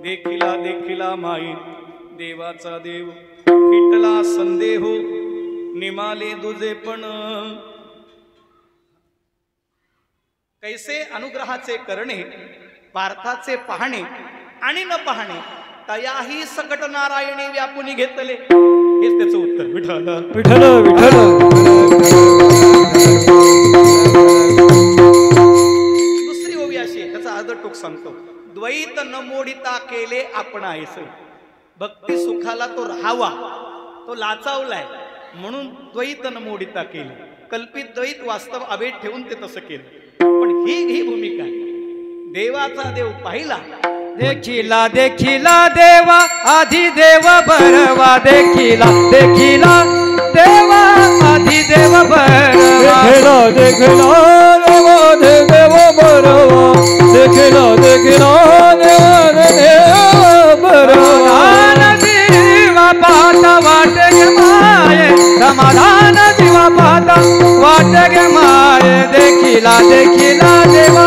देखिला देखिला माई देवाचा देव, विठला संदेह निमाले दुजे. पण कैसे अनुग्रहाचे करणे, पार्थाचे पाहणे आणि न पाहणे, तयाही सकट नारायणी व्यापुनी घेतले. हेच त्याचं उत्तर. विठ्ठल विठ्ठल विठ्ठल. दुसरी ओवी अशी आहे, त्याचा अर्ध टोक सांगतो. द्वैत न मोडिता केले आपण ऐसे. भक्ती सुखाला तो राहावा, तो लाचावलाय म्हणून द्वैत न मोडिता केले. कल्पित द्वैत वास्तव अभेद ठेवून ते तसं केलं. पण ही भूमिका देवाचा देव पाहिला. देखिला देखिला देवा आधी देव बरवा. देखिला देखिला देवा आधी देव बरवा. देखिला देखिला देवा देव बरवा. देखिला देखिला देवा बरवा. जीवा पाहता वाट गे माये, समाधान जीवा पाहता वाट गे माये. देखिला देखिला देवा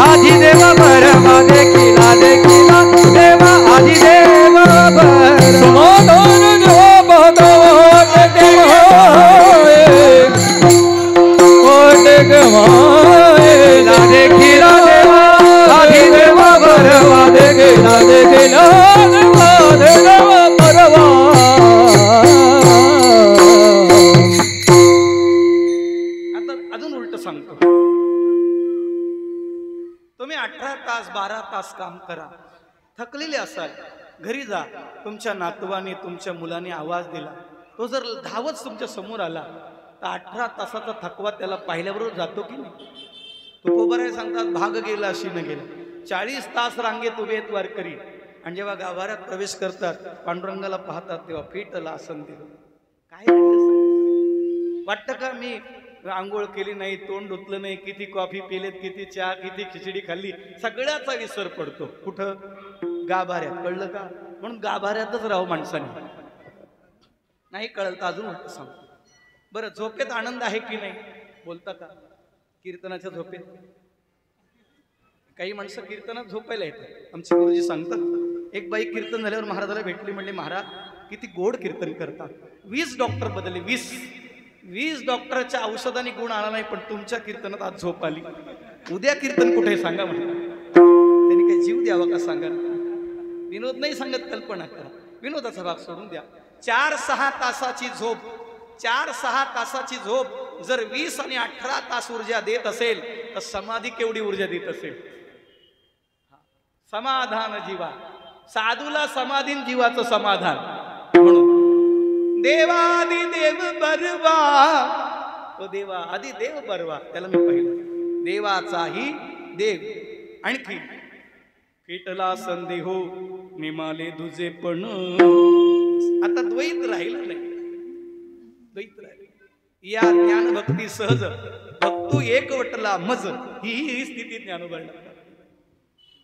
आधी देव बरवा. देखिला देखिला देवा आधी देव बरवा. समाधान जीवा पाहता वाट गे माये, वाट गे माये. देखिला देवा आधी देव बरवा. देखिला देखिला देवा देव बरवा. आता अजून उलट सांगतो. तुम्ही 18 तास 12 तास काम करा, थकलेले असाल, घरी जा. तुमच्या नातवाने तुमच्या मुलाने आवाज दिला, तो जर धावत तुमच्या समोर आला तर 18 तासाचा थकवा त्याला पाहिल्याबरोबर जातो की नाही? तुकोबाराय सांगतात भाग गेला अशी न गेला. 40 तास रांगेत उभे आहेत वारकरी, आणि जेव्हा गाभाऱ्यात प्रवेश करतात पांडुरंगाला पाहतात तेव्हा फिटला आसन दिलं. काय वाटतं का मी आंघोळ केली नाही, तोंड धुतलं नाही, किती कॉफी पिलेत, किती चहा, किती खिचडी खाल्ली, सगळ्याचा विसर पडतो. कुठं? गाभाऱ्यात. कळलं का? म्हणून गाभाऱ्यातच राहू माणसाने. नाही कळलं तर अजून वाटतं सांग. बरं, झोपेत आनंद आहे की नाही? बोलता का? कीर्तनाच्या झोपेत काही माणसं कीर्तनात झोपायला येतात. आमचे गुरुजी सांगतात, एक बाई कीर्तन झाल्यावर महाराजाला भेटली, म्हणले महाराज किती गोड कीर्तन करतात. 20 डॉक्टर बदलले, 20 डॉक्टरच्या औषधाने गुण आला नाही, पण तुमच्या कीर्तनात आज झोप आली. उद्या कीर्तन कुठे सांगा म्हणे. त्यांनी काही जीव द्यावा का सांगा. विनोद नाही सांगत, कल्पना करा. विनोदाचा भाग सोडून द्या. 4-6 तासाची झोप, 4-6 तासाची झोप जर 20 आणि 18 तास ऊर्जा देत असेल तर समाधी केवढी ऊर्जा देत असेल? समाधान जीवा, साधूला समाधीन जीवाचं समाधान. म्हणून देवादी देव बरवा, तो देवा आधी देव बरवा, त्याला मी पाहिलं. देवाचाही देव. आणखी फिटला संदेहो निमाले दुजे. पण आता द्वैत राहिलं नाही, द्वैत राहिलं. या ज्ञान भक्ती सहज भक्तू एकवटला मज, ही स्थिती ज्ञानोबाला.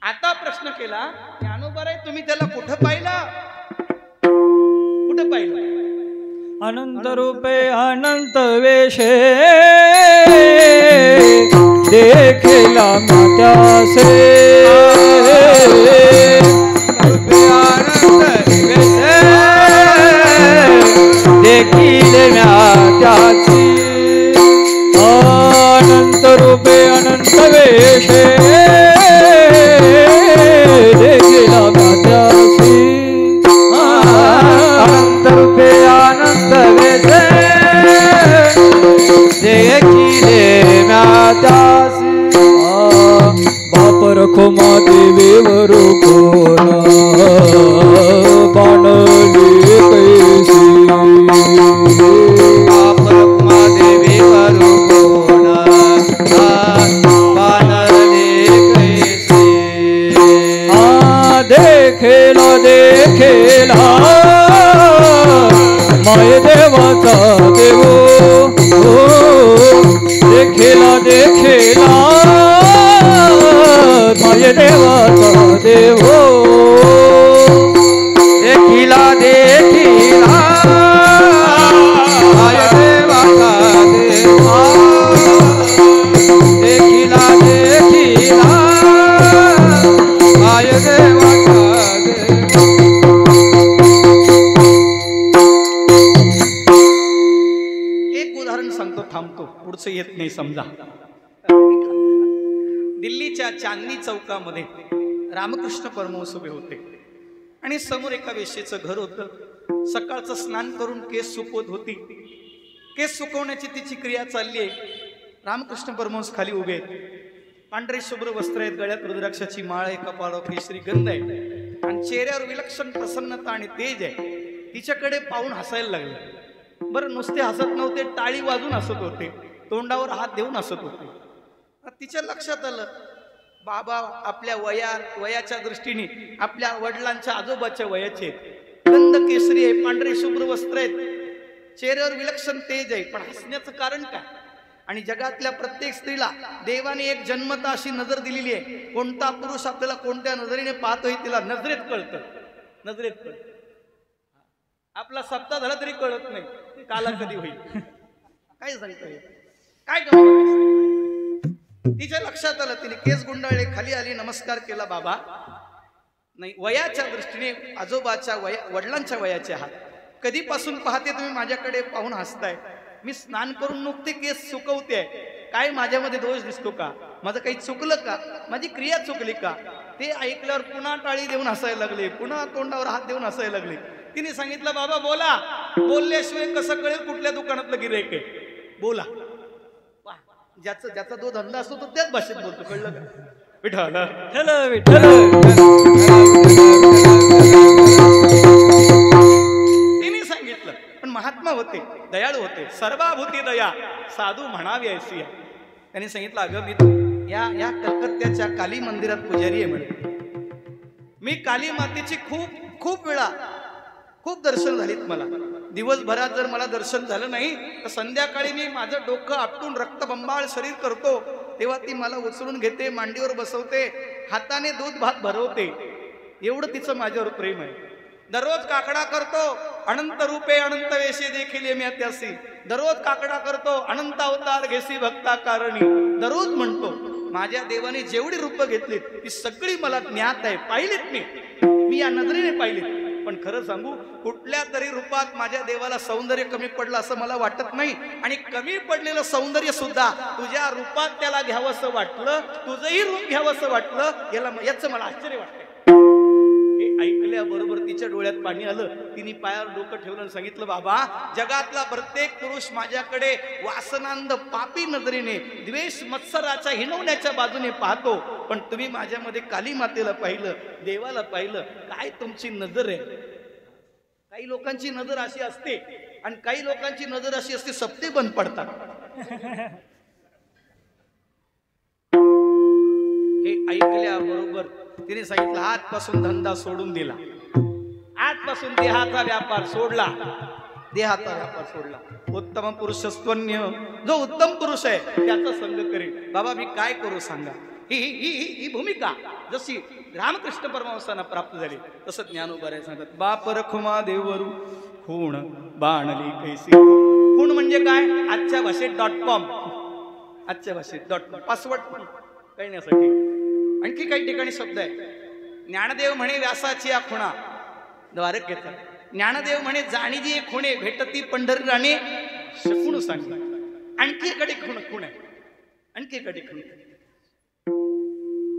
आता प्रश्न केला, ज्ञानोबा तुम्ही त्याला कुठं पाहिला? कुठं पाहिलं? अनंत रूपे अनंत वेशे देखिला त्यासे रूपे अनंत वेशे देखिले त्याची अनंत रूपे अनंत वेशे देखिला त्यासी अनंत रूपे अनंत वेशे देखिले त्यासी बाप रखोमा देवीवर कोण बाणली कैसी बाप रखोमा देवीवर कोण बाणली कैसी देखेला देखेला माय देवाचा देव देखेला देखेला माय देवाचा देव देखिला देखिला माय देवाचा देव देखिला देखिला माय देवाचा थांबतो पुढचं येत नाही समजा. दिल्लीच्या चांदणी चौकामध्ये रामकृष्ण परमहंस उभे होते आणि समोर एका वेश्येचं घर होतं. सकाळचं स्नान करून केस सुकवत होती. केस सुकवण्याची तिची क्रिया चालली आहे. रामकृष्ण परमहंस खाली उभे आहेत. पांढरे शुभ्र वस्त्र आहेत, गळ्यात रुद्राक्षाची माळ आहे, कपाळावर केशरी गंध आहे आणि चेहऱ्यावर विलक्षण प्रसन्नता आणि तेज आहे. तिच्याकडे पाहून हसायला लागले. बरं नुसते हसत नव्हते, टाळी वाजून हसत होते, तोंडावर हात देऊन हसत होते. तिच्या लक्षात आलं बाबा आपल्या वयाच्या दृष्टीने आपल्या वडिलांच्या आजोबाच्या वयाचे गंध केसरी आहे, पांढरे शुभ्र वस्त्र आहेत, चेहऱ्यावर विलक्षण तेज आहे, पण हसण्याचं कारण काय? आणि जगातल्या प्रत्येक स्त्रीला देवाने एक जन्मता अशी नजर दिलेली आहे. कोणता पुरुष आपल्याला कोणत्या नजरेने पाहतोय तिला नजरेत कळतं, नजरेत कळतं. आपला सप्ताह झाला तरी कळत नाही काला कधी होईल. काय सांगता येईल काय तिच्या लक्षात आलं. तिने केस गुंडाळले, खाली आली, नमस्कार केला. बाबा नाही, वयाच्या दृष्टीने आजोबाच्या वडिलांच्या वयाचे आहात. कधीपासून पाहते तुम्ही माझ्याकडे पाहून हसताय? मी स्नान करून नुकते केस सुकवते, काय माझ्यामध्ये दोष दिसतो का? माझं काही चुकलं का? माझी क्रिया चुकली का? ते ऐकल्यावर पुन्हा टाळी देऊन हसायला लागले, पुन्हा तोंडावर हात देऊन हसायला लागले. तिने सांगितलं बाबा बोला, बोलल्याशिवाय कसं कळेल कुठल्या दुकानातलं गिऱ्हाईक आहे? बोला. ज्याचा जो धंदा असतो तो त्याच भाषेत बोलतो, कळलं का? विठ्ठल विठ्ठल. तिने सांगितलं, पण महात्मा होते, दयाळू होते, सर्वाभूती दया साधू म्हणावी ऐसी. त्यांनी सांगितलं अगं मी या कलकत्त्याच्या काली मंदिरात पुजारी आहे म्हणे. मी काली मातेची खूप वेळा खूप दर्शन झालीत मला. दिवसभरात जर मला दर्शन झालं नाही तर संध्याकाळी मी माझं डोकं आपटून रक्तबंबाळ शरीर करतो, तेव्हा ती मला उचलून घेते, मांडीवर बसवते, हाताने दूध भात भरवते. एवढं तिचं माझ्यावर प्रेम आहे. दररोज काकडा करतो, अनंत रूपे अनंत वेशे देखील मी त्यासी. दररोज काकडा करतो, अनंत अवतार घेसी भक्ता कारणी. दररोज म्हणतो माझ्या देवाने जेवढी रूप घेतलीत ती सगळी मला ज्ञात आहे, पाहिलीत मी या नजरेने पाहिलीत. पण खरं सांगू, कुठल्या तरी रूपात माझ्या देवाला सौंदर्य कमी पडलं असं मला वाटत नाही. आणि कमी पडलेलं सौंदर्य सुद्धा तुझ्या रूपात त्याला घ्यावंसं वाटलं, तुझंही रूप घ्यावंसं वाटलं, याचं मला आश्चर्य वाटतंय. हे ऐकल्याबरोबर तिच्या डोळ्यात पाणी आलं. तिने पायावर डोकं ठेवलं आणि सांगितलं बाबा जगातला प्रत्येक पुरुष माझ्याकडे वासनांध पापी नजरेने द्वेष मत्सराच्या हिणवण्याच्या बाजूने पाहतो, पण तुम्ही माझ्यामध्ये काली मातेला पाहिलं, देवाला पाहिलं. काय तुमची नजर आहे? काही लोकांची नजर अशी असते आणि काही लोकांची नजर अशी असते सप्ते बंद पडतात. हे ऐकल्याबरोबर तिने सांगितलं आजपासून धंदा सोडून दिला, आजपासून देहाचा व्यापार सोडला, देहाचा व्यापार सोडला. उत्तम पुरुषस्त्वन्य, जो उत्तम पुरुष आहे त्याचा संग करेल. बाबा मी काय करू सांगा? ही भूमिका जशी रामकृष्ण परमहंसांना प्राप्त झाली तसं ज्ञानोबा सांगतात. बाप रखुमा देवरू खूण बाणली कैसी. खूण म्हणजे काय? आजच्या भाषेत .com, आजच्या भाषेत .com पासवर्ड कळण्यासाठी. आणखी काही ठिकाणी शब्द आहे. ज्ञानदेव म्हणे व्यासाची या खुणा द्वारक घेतात. ज्ञानदेव म्हणे जाणी जी खुणे भेटती पंढरी राणे शकून सांग. आणखी एकडे खूण आहे. आणखी एकडे खूण.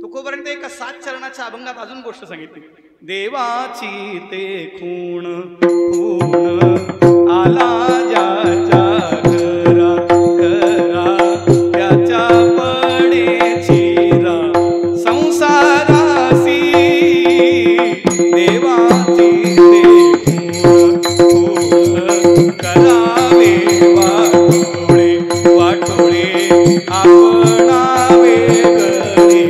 तुकोपर्यंत एका 7 चरणाच्या अभंगात अजून गोष्ट सांगितली. देवाची ते खूण खूण आला ज्याच्या घरा घरा त्याच्या पडे चिरा संसारासी. देवाची ते खूण खूण करावे वाटोळे वाटोळे आपणावे घरी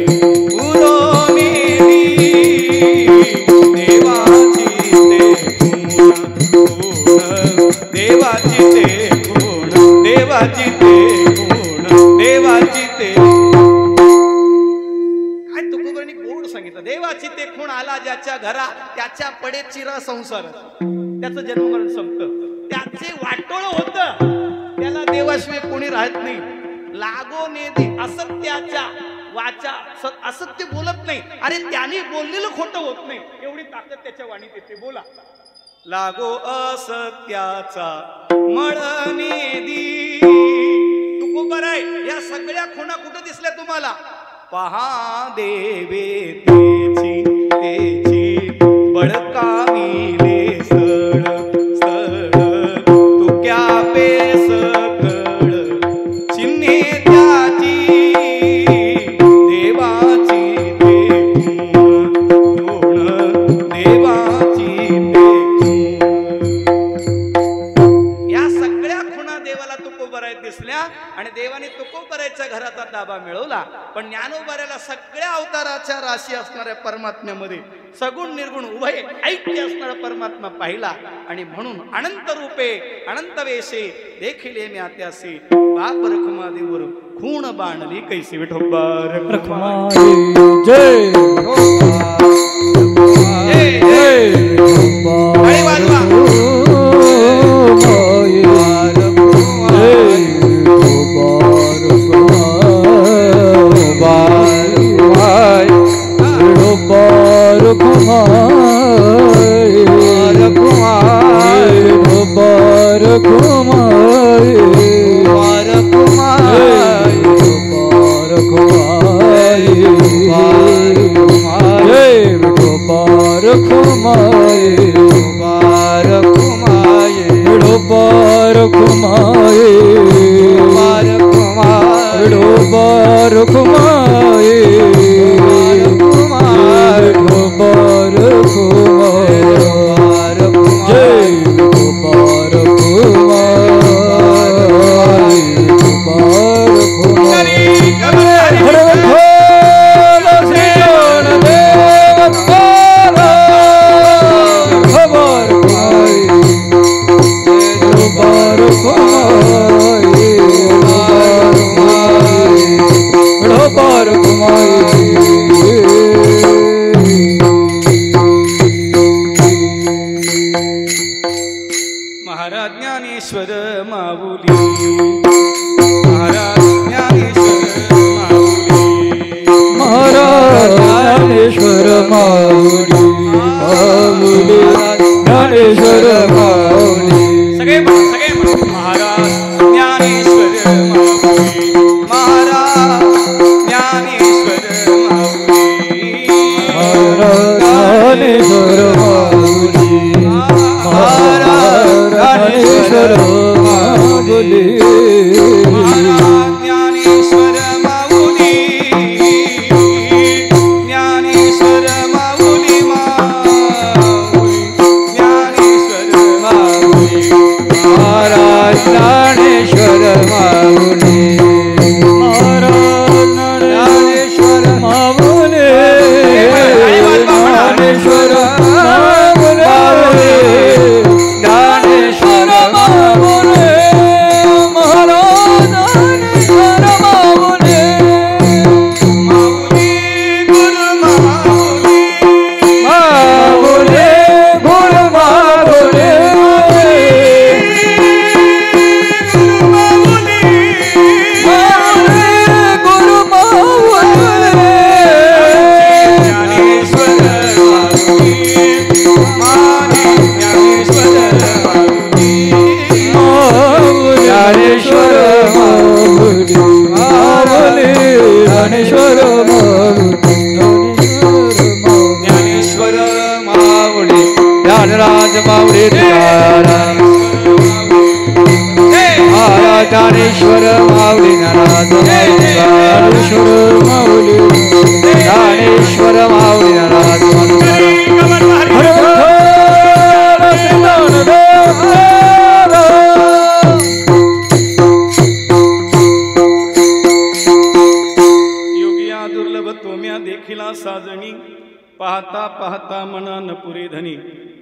पुरोनेली. देवाची ते खूण देवाची ते खूण देवाची ते. काय तुकोबांनी गोड सांगितलं. देवाची ते खूण आला ज्याच्या घरा त्याच्या पडे चिरा संसार. त्याचं जन्ममरण संपतं. त्याचे वाटोळ होतं. त्याला देवाशिवाय कोणी राहत नाही. लागो नेदी असत्याच्या वाचा असत्य बोलत नाही. अरे त्याने बोललेलं खोटं होत नाही. एवढी ताकद त्याच्या वाणीत येते. बोला. लागो असत्याचा मळनेदी. तुकोबाराय या सगळ्या खुणा कुठं दिसल्या तुम्हाला? पहा देवे तेची तेची बळकाविले स्थळ स्थळ तुक्या पेस कळ चिन्हे त्याची. देवाची ते खूण देवाची ते. या सगळ्या खुणा देवाला तुकोबारायत दिसल्या आणि देवाने तुकोबारायच्या घराचा ताबा मिळवला. पण ज्ञानोबाऱ्याला सगळ्या अवताराच्या राशी असणाऱ्या परमात्म्यामध्ये सगुण निर्गुण उभय ऐक्य असणारा परमात्मा पाहिला. आणि म्हणून अनंत रूपे अनंत वेशे देखिले मी आत्यासी. बाप रखमा देवर खूण बाणली कैसी. विठोबा रखमा जय महाराज ज्ञानेश्वर माऊली. महाराज ज्ञानेश्वर माऊली. महाराज ज्ञानेश्वर माऊली. माऊली ज्ञानेश्वर माऊली. सगळे महाराज ज्ञानेश्वर माऊली. महाराज ज्ञानेश्वर माऊली. महाराज ज्ञानेश्वर माऊली. महाराज ज्ञानेश्वर माऊली. महाराज ज्ञानेश्वर माऊली. ज्ञानेश्वर माऊली. ज्ञानेश्वर माऊली. महाराज ज्ञानेश्वर माऊली. महाराज ज्ञानेश्वर माऊली ज्ञानराज माऊली ज्ञानेश्वर माऊली ज्ञानराज ज्ञानेश्वर माऊली ज्ञानेश्वर माऊली ज्ञानराज योगिया दुर्लभ तोम्या देखिला साजणी पाहता पाहता मनान पुरे धनी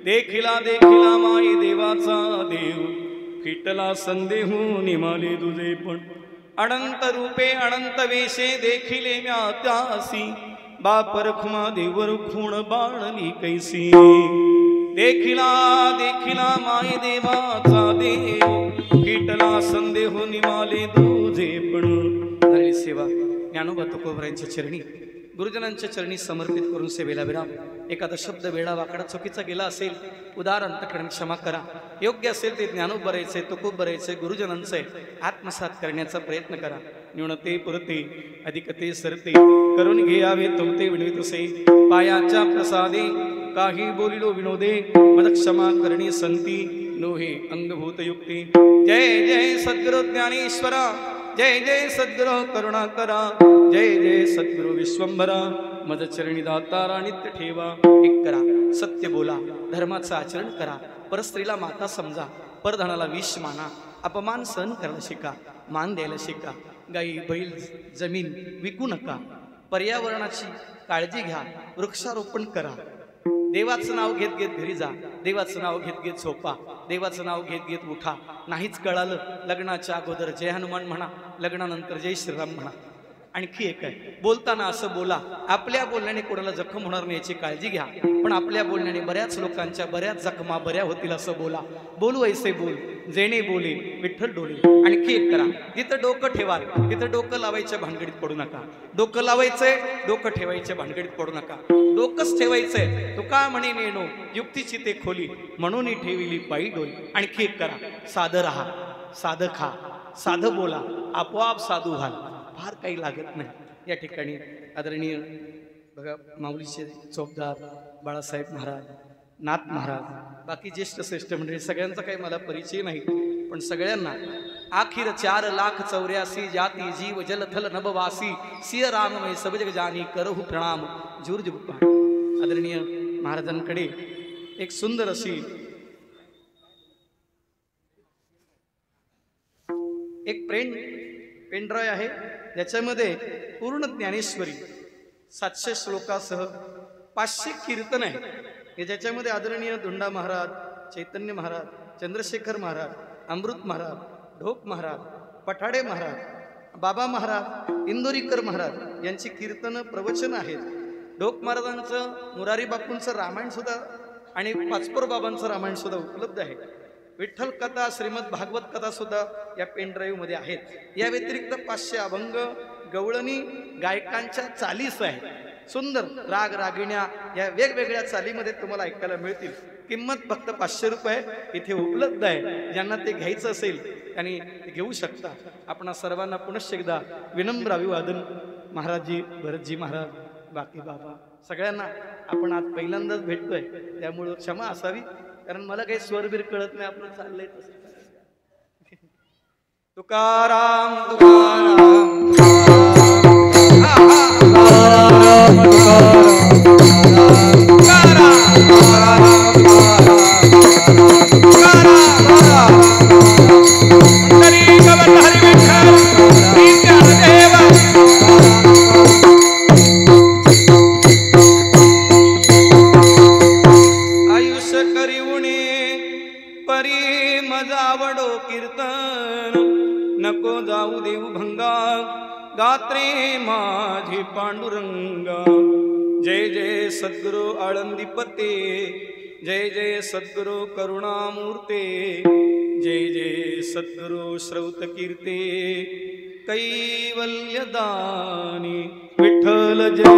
देखिला देखिला माई देवाचा देव फिटला संदेहू निमाले दुजे पण अनंत रूपे अनंत वेशे देखिले म्या त्यासी बापर खुमा देवर खूण बाळली कैसी देखिला देखिला माई देवाचा देव फिटला संदेहू निमाले दुजे पण झाली सेवा ज्ञानोबा तुकोबरायांच्या चरणी गुरुजनांच्या चरणी समर्पित करून सेवेला विराम. एखादा शब्द वेळा वाकडा चुकीचा गेला असेल उदार अंतःकरण क्षमा करा. योग्य असेल ते ज्ञानोबा बरायचे तुकोब बरायचे गुरुजनांचे आत्मसात करण्याचा प्रयत्न करा. न्यूनते पुरते अधिकते सरते करून घ्यावे तुमते विनवित असे पायाच्या प्रसादे काही बोलिलो विनोदे मद क्षमा करणी संती नोहे अंगभूत युक्ती. जय जय सद्गुरु ज्ञानेश्वरा जय जय सद्गुरु करुणाकरा जय जय सद्गुरु विश्वंभरा मद चरणी दातारा नित्य ठेवा. एक करा सत्य बोला धर्माचं आचरण करा परस्त्रीला माता समजा परधनाला विष माना अपमान सहन करायला शिका मान द्यायला शिका. गाई बैल जमीन विकू नका पर्यावरणाची काळजी घ्या वृक्षारोपण करा. देवाचं नाव घेत घेत घरी जा देवाचं नाव घेत घेत झोपा देवाचं नाव घेत घेत उठा. नाहीच कळालं लग्नाच्या अगोदर जय हनुमान म्हणा लग्नानंतर जय श्रीराम म्हणा. आणखी एक आहे बोलताना असं बोला आपल्या बोलण्याने कोणाला जखम होणार नाही याची काळजी घ्या पण आपल्या बोलण्याने बऱ्याच लोकांच्या बऱ्याच जखमा बऱ्या होतील असं बोला. बोलू ऐसे बोल जेणे बोले विठ्ठल डोले. आणखी एक करा जिथं डोकं ठेवाल तिथं डोकं लावायच्या भानगडीत पडू नका. डोकं लावायचंय डोकं ठेवायच्या भानगडीत पडू नका. डोकंच ठेवायचंय तुका म्हणे नेनो युक्तीची ते खोली म्हणून ठेविली पायी डोली. आणखी एक करा साधं राहा साधं खा साधं बोला आपोआप साधू व्हाल फार काही लागत नाही. या ठिकाणी आदरणीय बघा माऊलीचे चौकदार बाळासाहेब महाराज नाथ महाराज बाकी ज्येष्ठ श्रेष्ठ मंडळी सगळ्यांचा काही मला परिचय नाही पण सगळ्यांना आखिर 4,84,000 जाती जीव जलथल नभवासी सिय राममय सब जग जानी करहु प्रणाम जुर्ज गुप्पा. आदरणीय महाराजांकडे एक सुंदर अशी एक पेनड्राय आहे ज्याच्यामध्ये पूर्ण ज्ञानेश्वरी 700 श्लोकासह 500 कीर्तन आहे हे ज्याच्यामध्ये आदरणीय धुंडा महाराज चैतन्य महाराज चंद्रशेखर महाराज अमृत महाराज ढोक महाराज पठाडे महाराज बाबा महाराज इंदोरीकर महाराज यांची कीर्तन प्रवचन आहेत. ढोक महाराजांचं मुरारी बापूंचं रामायण सुद्धा आणि पाचपोर बाबांचं रामायण सुद्धा उपलब्ध आहे. विठ्ठल कथा श्रीमद भागवत कथा सुद्धा या पेनड्राईव्ह मध्ये आहेत. या व्यतिरिक्त 500 अभंग गवळणी गायकांच्या चालीस आहेत. सुंदर राग रागिण्या या वेगवेगळ्या चालीमध्ये तुम्हाला ऐकायला मिळतील. किंमत फक्त 500 रुपये इथे उपलब्ध आहे. ज्यांना ते घ्यायचं असेल त्यांनी ते घेऊ शकता. आपणा सर्वांना पुनश्च एकदा विनम्र अभिवादन. महाराजजी भरतजी महाराज बाकी बाबा सगळ्यांना आपण आज पहिल्यांदाच भेटतोय त्यामुळं क्षमा असावी कारण मला काही स्वरबीर कळत नाही आपलं चाललंय तसं. तुकाराम तुकाराम नको जाऊ देऊ भंगा गात्रे माझे पांडुरंगा. जय जय सद्गुरु आळंदीपते जय जय सद्गुरु करुणामूर्ते जय जय सद्गुरु श्रौत कीर्ते कैवल्यदानी विठ्ठल जय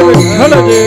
विठ्ठल जय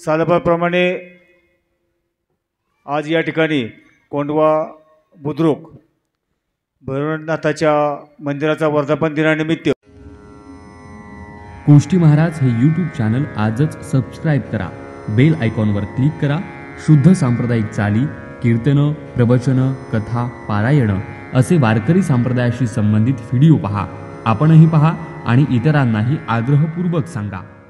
सालाबादप्रमाणे आज या ठिकाणी कोंडवा बुद्रुक भैरवनाथाच्या मंदिराचा वर्धापन दिनानिमित्त गोष्टी महाराज हे यूट्यूब चॅनल आजच सबस्क्राईब करा, बेल आयकॉनवर क्लिक करा. शुद्ध सांप्रदायिक चाली, कीर्तनं, प्रवचनं, कथा, पारायणं असे वारकरी संप्रदायाशी संबंधित व्हिडिओ पहा. आपणही पहा आणि इतरांनाही आग्रहपूर्वक सांगा.